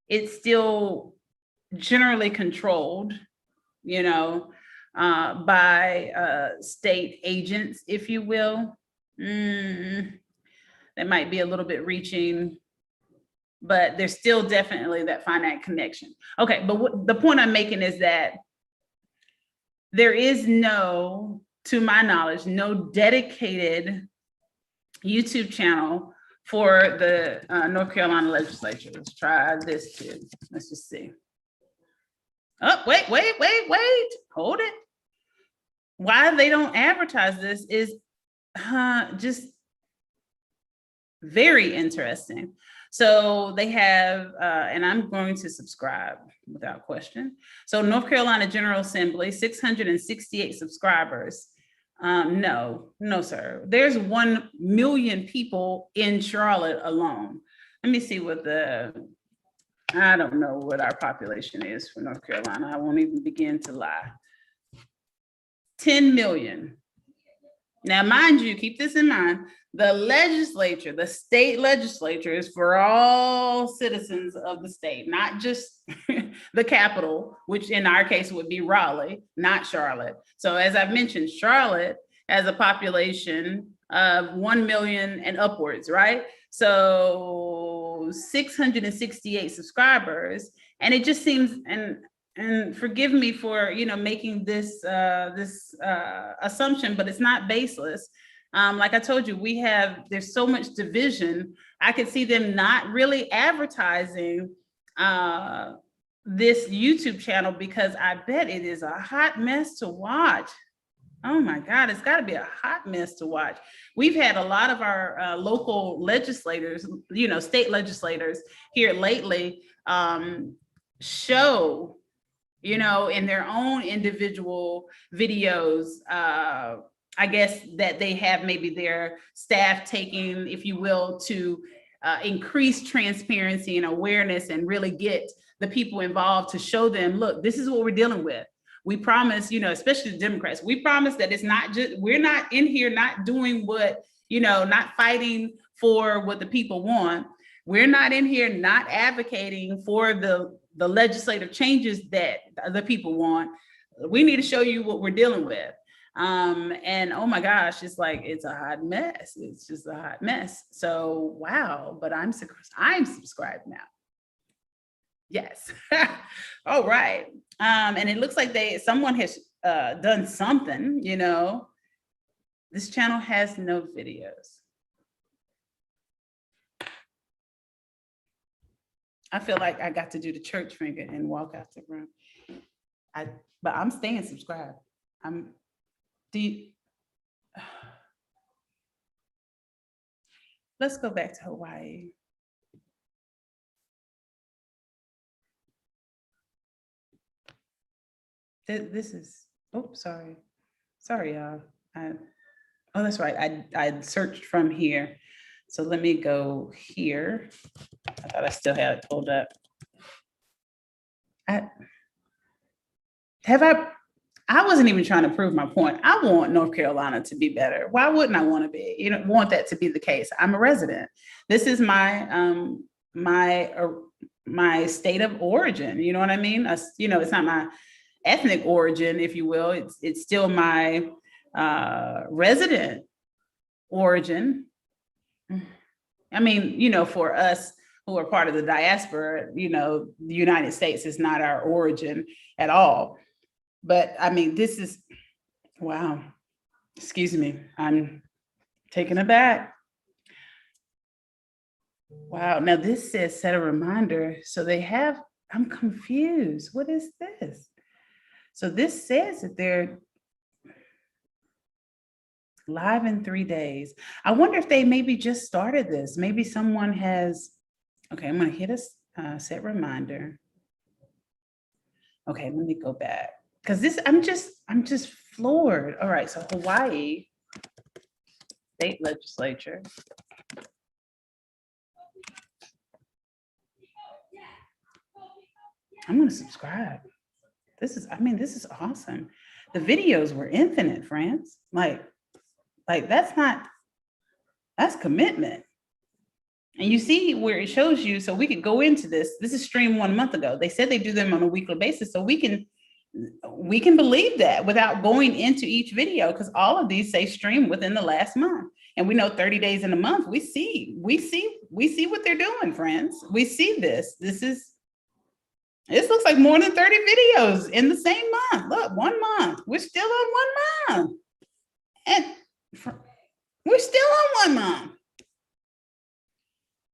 it's still generally controlled, by state agents, if you will. That might be a little bit reaching, but there's still definitely that finite connection. Okay, but the point I'm making is that there is to my knowledge, no dedicated YouTube channel for the North Carolina legislature. Let's try this too. Let's just see. Oh, wait, hold it. Why they don't advertise this is just very interesting. So they have, and I'm going to subscribe without question. So North Carolina General Assembly, 668 subscribers. No, sir. There's 1 million people in Charlotte alone. Let me see what I don't know what our population is for North Carolina. I won't even begin to lie. 10 million. Now, mind you, keep this in mind, the legislature, the state legislature is for all citizens of the state, not just the capital, which in our case would be Raleigh, not Charlotte. So as I've mentioned, Charlotte has a population of 1 million and upwards, right? So 668 subscribers. And it just seems, and forgive me for making this assumption, but it's not baseless. Like I told you, there's so much division. I could see them not really advertising this YouTube channel because I bet it is a hot mess to watch. Oh my God, it's got to be a hot mess to watch. We've had a lot of our local legislators, state legislators here lately show, in their own individual videos, I guess that they have maybe their staff taking, if you will, to increase transparency and awareness and really get the people involved to show them, look, this is what we're dealing with. We promise, especially the Democrats, we promise that it's not just, we're not in here not doing what, not fighting for what the people want. We're not in here not advocating for the legislative changes that the people want. We need to show you what we're dealing with. And oh my gosh, it's a hot mess. It's just a hot mess. So wow, but I'm subscribed now. Yes. All right. And it looks like someone has done something, This channel has no videos. I feel like I got to do the church finger and walk out the room. But I'm staying subscribed. Let's go back to Hawaii. This is, sorry, y'all. Oh, that's right. I searched from here. So let me go here. I thought I still had it pulled up. I wasn't even trying to prove my point. I want North Carolina to be better. Why wouldn't I want to be? Want that to be the case. I'm a resident. This is my my state of origin. You know what I mean? It's not my ethnic origin, if you will. It's still my resident origin. I mean, for us who are part of the diaspora, the United States is not our origin at all. But I mean, this is, wow, excuse me, I'm taken aback. Wow, now this says set a reminder. So I'm confused. What is this? So this says that they're live in 3 days. I wonder if they maybe just started this. Maybe someone has, okay, I'm gonna hit a set reminder. Okay, let me go back. because this, I'm just floored. All right, so Hawaii State Legislature. I'm gonna subscribe. This is awesome. The videos were infinite, friends. Like that's commitment. And you see where it shows you, so we could go into this. This is streamed 1 month ago. They said they do them on a weekly basis, so we can believe that without going into each video, because all of these say stream within the last month. And we know 30 days in a month, we see what they're doing, friends. We see this. This looks like more than 30 videos in the same month. Look, 1 month. We're still on 1 month. And we're still on 1 month.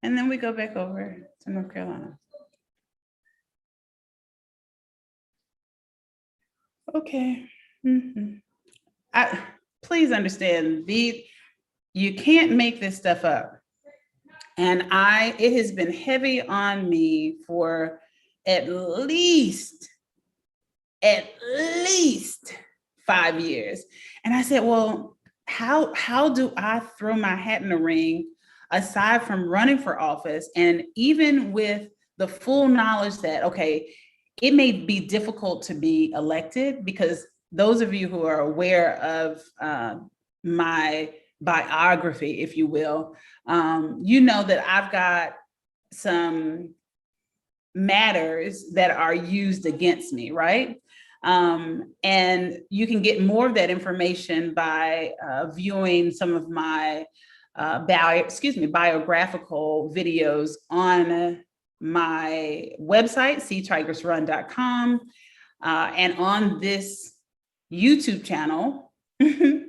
And then we go back over to North Carolina. Okay. Please understand, you can't make this stuff up. And it has been heavy on me for at least 5 years. And I said, well, how do I throw my hat in the ring aside from running for office, and even with the full knowledge that, okay, it may be difficult to be elected, because those of you who are aware of my biography, if you will, you know that I've got some matters that are used against me, right? And you can get more of that information by viewing some of my biographical videos on my website, ctigressrun.com, and on this YouTube channel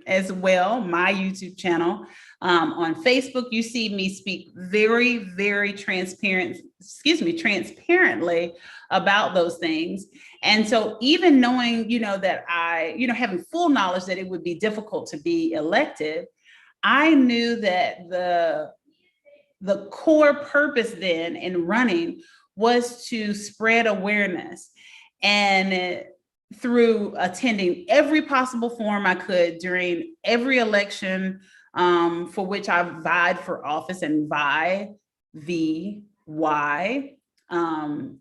as well, my YouTube channel. On Facebook, you see me speak very, very transparently about those things. And so even knowing, that having full knowledge that it would be difficult to be elected, I knew that the core purpose then in running was to spread awareness, and through attending every possible forum I could during every election for which I vied for office. And vie, V-Y,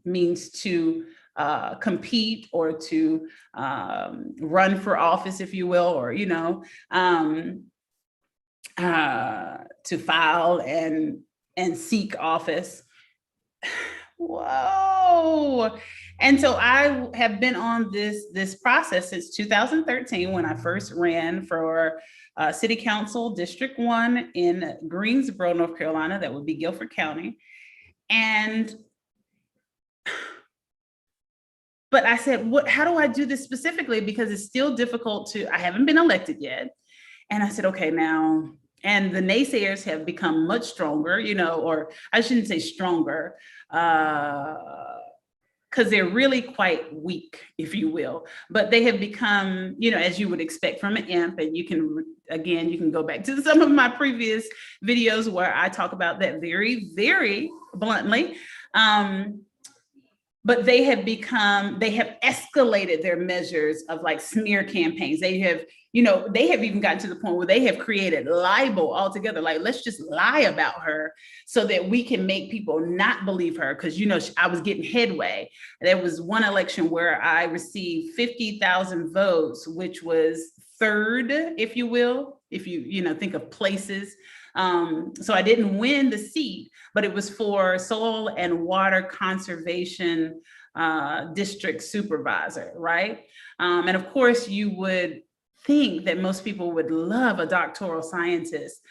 means to compete or to run for office, if you will, or, to file and seek office. Whoa. And so I have been on this process since 2013, when I first ran for City Council District 1 in Greensboro, North Carolina. That would be Guilford County. But I said, how do I do this specifically? Because it's still difficult I haven't been elected yet. And I said, okay, now, and the naysayers have become much stronger, or I shouldn't say stronger, because they're really quite weak, if you will. But they have become, as you would expect from an imp, and you can go back to some of my previous videos where I talk about that very, very bluntly. But they have escalated their measures of like smear campaigns. They have even gotten to the point where they have created libel altogether. Like, let's just lie about her so that we can make people not believe her. Because, I was getting headway. There was one election where I received 50,000 votes, which was third, if you will, if you think of places. So I didn't win the seat, but it was for soil and water conservation district supervisor, right? And of course, you would think that most people would love a doctoral scientist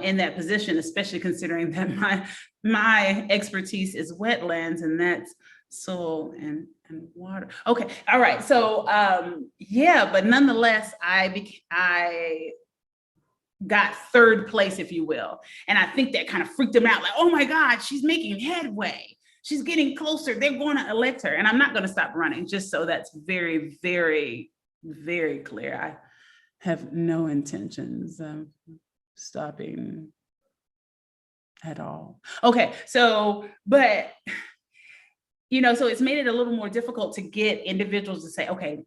in that position, especially considering that my expertise is wetlands, and that's soil and water. Okay, all right. So but nonetheless, I got third place, if you will. And I think that kind of freaked them out. Like, oh my God, she's making headway. She's getting closer. They're going to elect her. And I'm not going to stop running, just so that's very, very, very clear. I have no intentions of stopping at all. Okay, so, but, so it's made it a little more difficult to get individuals to say, okay,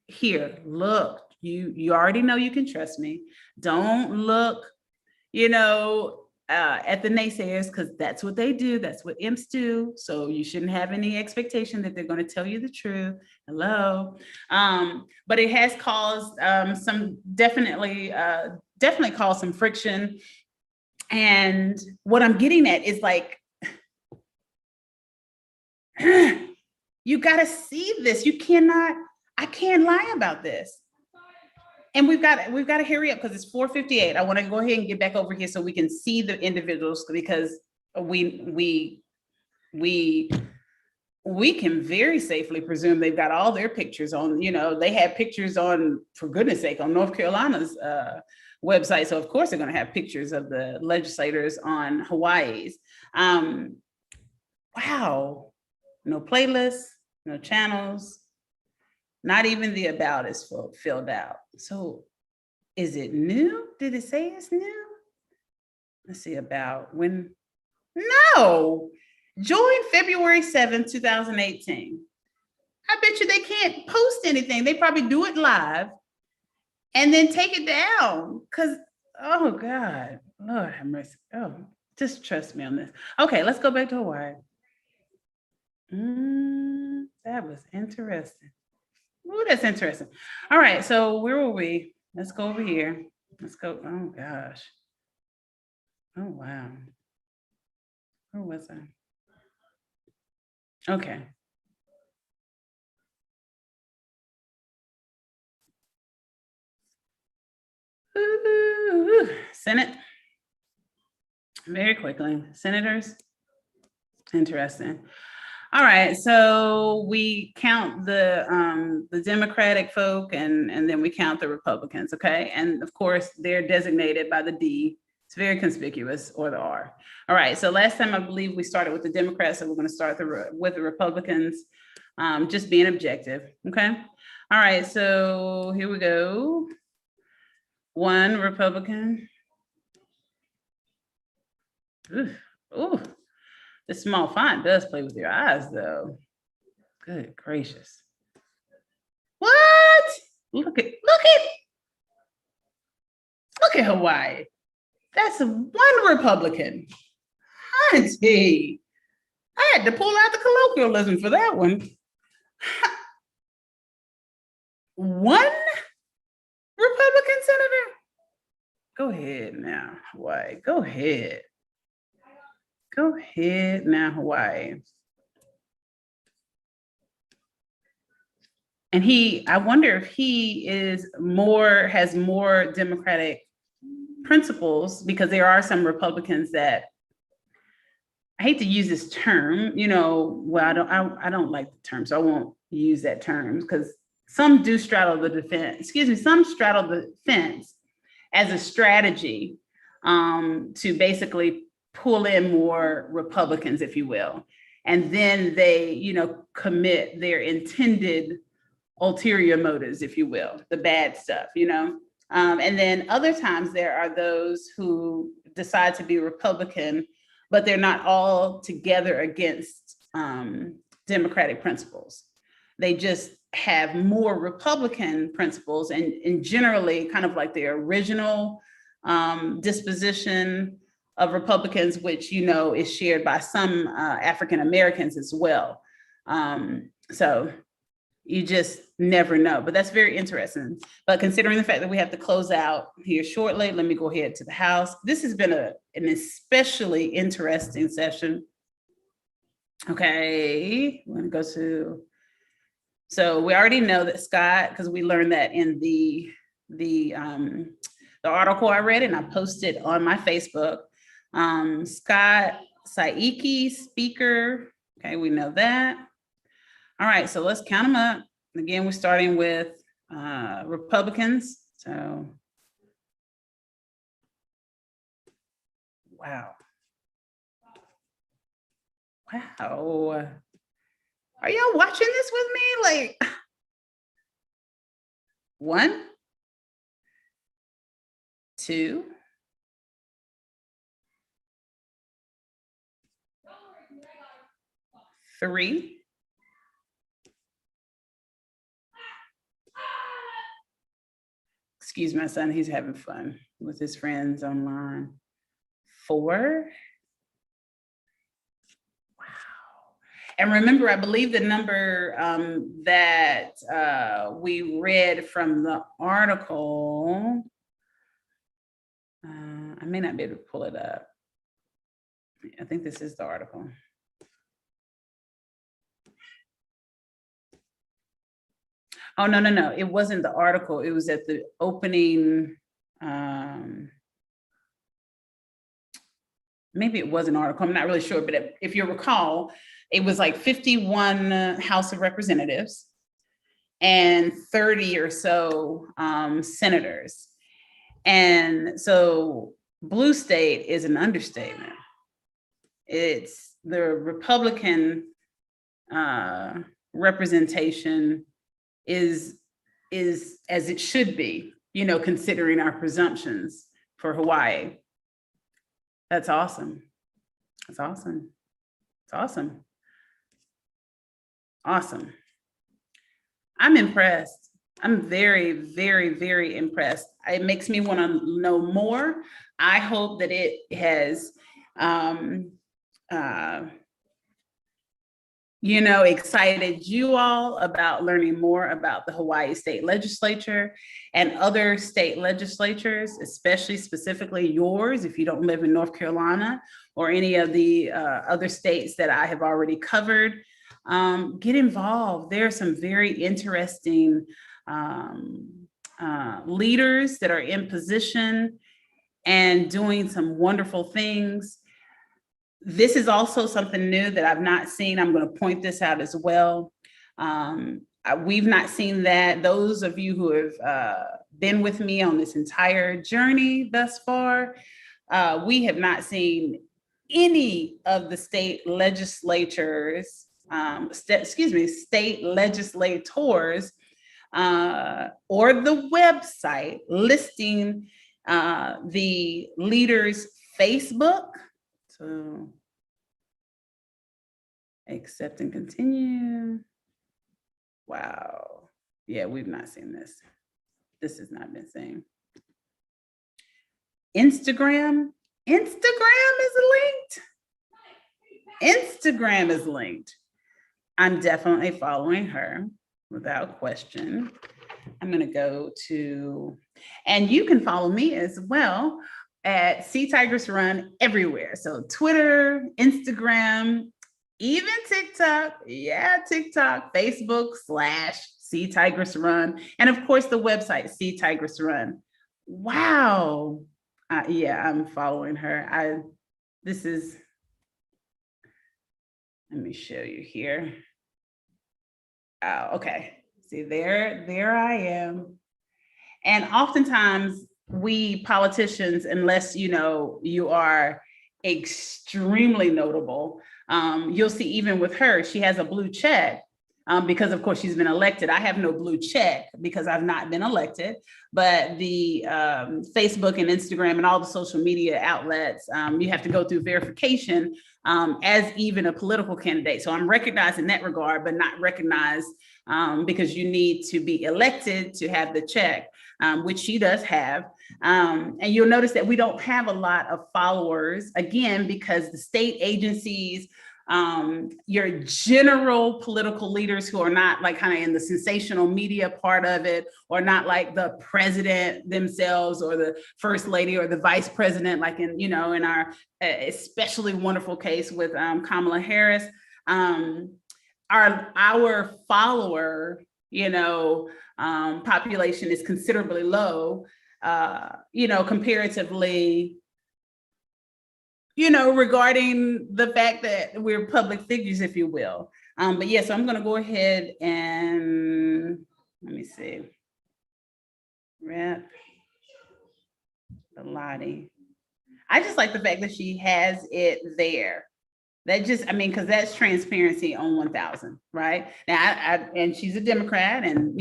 here, look, you already know you can trust me. Don't look, at the naysayers, because that's what they do. That's what imps do. So you shouldn't have any expectation that they're going to tell you the truth. Hello. But it has caused some definitely caused some friction. And what I'm getting at is like, you got to see this. I can't lie about this. And we've got to hurry up because it's 4:58. I want to go ahead and get back over here so we can see the individuals, because we can very safely presume they've got all their pictures on, they have pictures on, for goodness sake, on North Carolina's website. So of course they're going to have pictures of the legislators on Hawaii's. Wow. No playlists, no channels. Not even the about is filled out. So is it new? Did it say it's new? Let's see, about when. No, join February 7th, 2018. I bet you they can't post anything. They probably do it live and then take it down. Because, oh God, Lord have mercy. Oh, just trust me on this. Okay, let's go back to Hawaii. That was interesting. Oh, that's interesting. All right, so where were we? Let's go over here. Let's go. Oh gosh. Oh wow. Where was I? Okay. Ooh, Senate. Very quickly. Senators. Interesting. All right, so we count the Democratic folk and then we count the Republicans, okay? And of course, they're designated by the D. It's very conspicuous, or the R. All right, so last time I believe we started with the Democrats, so we're going to start with the Republicans, just being objective, okay? All right, so here we go. One Republican. Ooh. The small font does play with your eyes, though. Good gracious. What? Look at Hawaii. That's one Republican. Auntie. I had to pull out the colloquialism for that one. One Republican senator? Go ahead now, Hawaii. Go ahead. Go ahead now, Hawaii. And I wonder if he has more Democratic principles, because there are some Republicans that, I hate to use this term, well, I don't like the term, so I won't use that term, because some do straddle the fence as a strategy to basically pull in more Republicans, if you will. And then they, commit their intended ulterior motives, if you will, the bad stuff, and then other times there are those who decide to be Republican, but they're not all together against Democratic principles. They just have more Republican principles and generally kind of like the original disposition of Republicans, which, is shared by some African Americans as well. So you just never know, but that's very interesting. But considering the fact that we have to close out here shortly, let me go ahead to the House. This has been an especially interesting session. Okay, we're gonna go to, so we already know that Scott, because we learned that in the article I read and I posted on my Facebook. Scott Saiki, Speaker. Okay, we know that. All right, so let's count them up. Again, we're starting with Republicans. So, wow. Wow. Are y'all watching this with me? Like, 1, 2, 3, excuse my son, he's having fun with his friends online. 4. Wow. And remember, I believe the number that we read from the article, I may not be able to pull it up. I think this is the article. Oh, no. It wasn't the article. It was at the opening. Maybe it was an article. I'm not really sure. But if you recall, it was like 51 House of Representatives and 30 or so senators. And so blue state is an understatement. It's the Republican representation is as it should be, considering our presumptions for Hawaii. That's awesome. That's awesome. It's awesome. Awesome. I'm impressed. I'm very, very, very impressed. It makes me want to know more. I hope that it has excited you all about learning more about the Hawaii State Legislature and other state legislatures, especially specifically yours, if you don't live in North Carolina or any of the other states that I have already covered. Get involved. There are some very interesting leaders that are in position and doing some wonderful things. This is also something new that I've not seen. I'm going to point this out as well. We've not seen that. Those of you who have been with me on this entire journey thus far, we have not seen any of the state legislators, state legislators, or the website listing the leaders' Facebook. So accept and continue. Wow. Yeah, we've not seen this. This has not been seen. Instagram is linked. Instagram is linked. I'm definitely following her without question. I'm going to go to, and you can follow me as well at See Tigress Run everywhere. So Twitter, Instagram, even TikTok. Yeah, TikTok, Facebook /See Tigress Run. And of course, the website, See Tigress Run. Wow. Yeah, I'm following her. Let me show you here. Oh, okay. See, there I am. And oftentimes, we politicians, unless you are extremely notable, you'll see even with her, she has a blue check because of course she's been elected. I have no blue check because I've not been elected, but the Facebook and Instagram and all the social media outlets, you have to go through verification as even a political candidate. So I'm recognized in that regard, but not recognized because you need to be elected to have the check, which she does have. And you'll notice that we don't have a lot of followers, again, because the state agencies, your general political leaders who are not like kind of in the sensational media part of it, or not like the president themselves or the first lady or the vice president, like in our especially wonderful case with Kamala Harris, our follower, population is considerably low, comparatively, regarding the fact that we're public figures, if you will. But yeah, so I'm going to go ahead and let me see. Rep Lottie. I just like the fact that she has it there. That just, because that's transparency on 1,000, right? Now, and she's a Democrat, and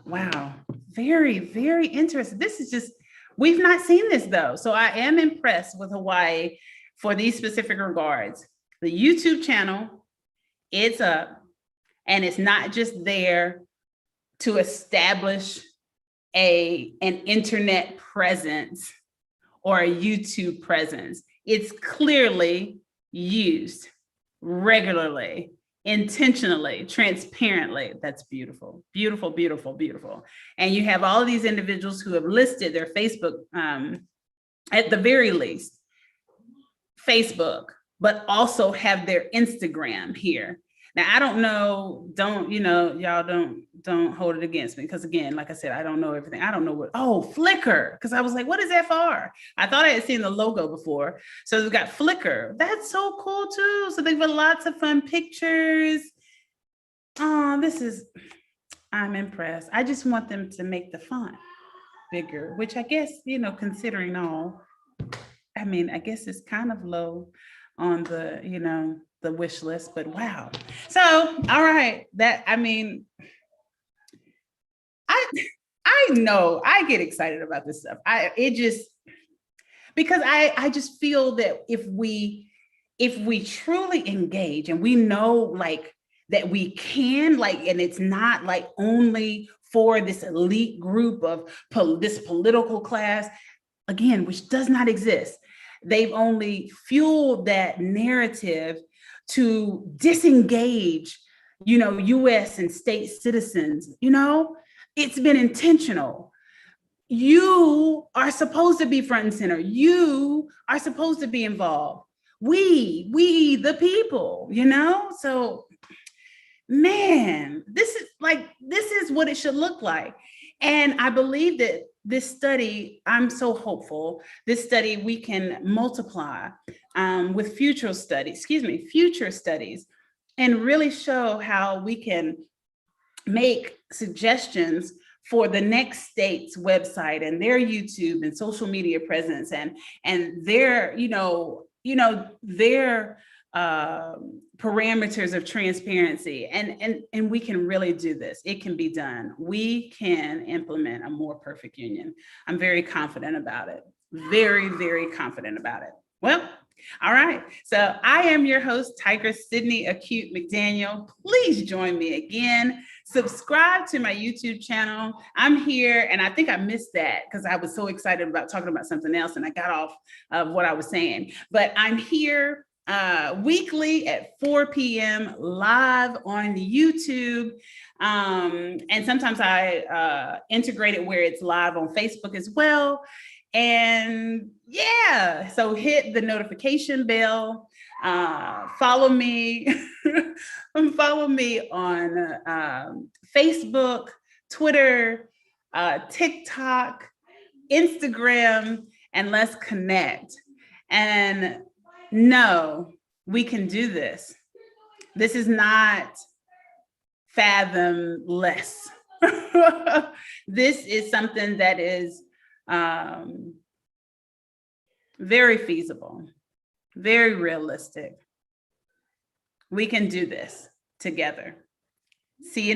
wow, very, very interesting. This is just, we've not seen this though. So I am impressed with Hawaii for these specific regards. The YouTube channel, it's up, and it's not just there to establish an internet presence or a YouTube presence. It's clearly used regularly, intentionally, transparently. That's beautiful, beautiful, beautiful, beautiful. And you have all of these individuals who have listed their Facebook, at the very least, Facebook, but also have their Instagram here. Now, I don't know, y'all don't hold it against me, because again, like I said, I don't know everything. I don't know Flickr, because I was like, what is that for? I thought I had seen the logo before. So we've got Flickr. That's so cool too. So they've got lots of fun pictures. Oh, I'm impressed. I just want them to make the font bigger, which I guess, considering all, I guess it's kind of low on the, the wish list, but wow. So, all right, I know I get excited about this stuff. Because I just feel that if we truly engage, and we know that we can, and it's not only for this elite group of this political class, again, which does not exist. They've only fueled that narrative to disengage, US and state citizens. It's been intentional. You are supposed to be front and center. You are supposed to be involved. We the people, so man, this is what it should look like. And I believe that this study, I'm so hopeful, this study we can multiply with future studies, and really show how we can make suggestions for the next state's website and their YouTube and social media presence and their, their parameters of transparency, and we can really do this. It can be done. We can implement a more perfect union. I'm very confident about it. Very, very confident about it. Well, all right. So I am your host, Tigress Sydney Acute McDaniel. Please join me again. Subscribe to my YouTube channel. I'm here, and I think I missed that because I was so excited about talking about something else and I got off of what I was saying. But I'm here weekly at 4 p.m. live on YouTube. And sometimes I integrate it where it's live on Facebook as well. And yeah, so hit the notification bell, follow me, follow me on Facebook, Twitter, TikTok, Instagram, and let's connect. And no, we can do this. This is not fathomless. This is something that is very feasible, very realistic. We can do this together. See you next.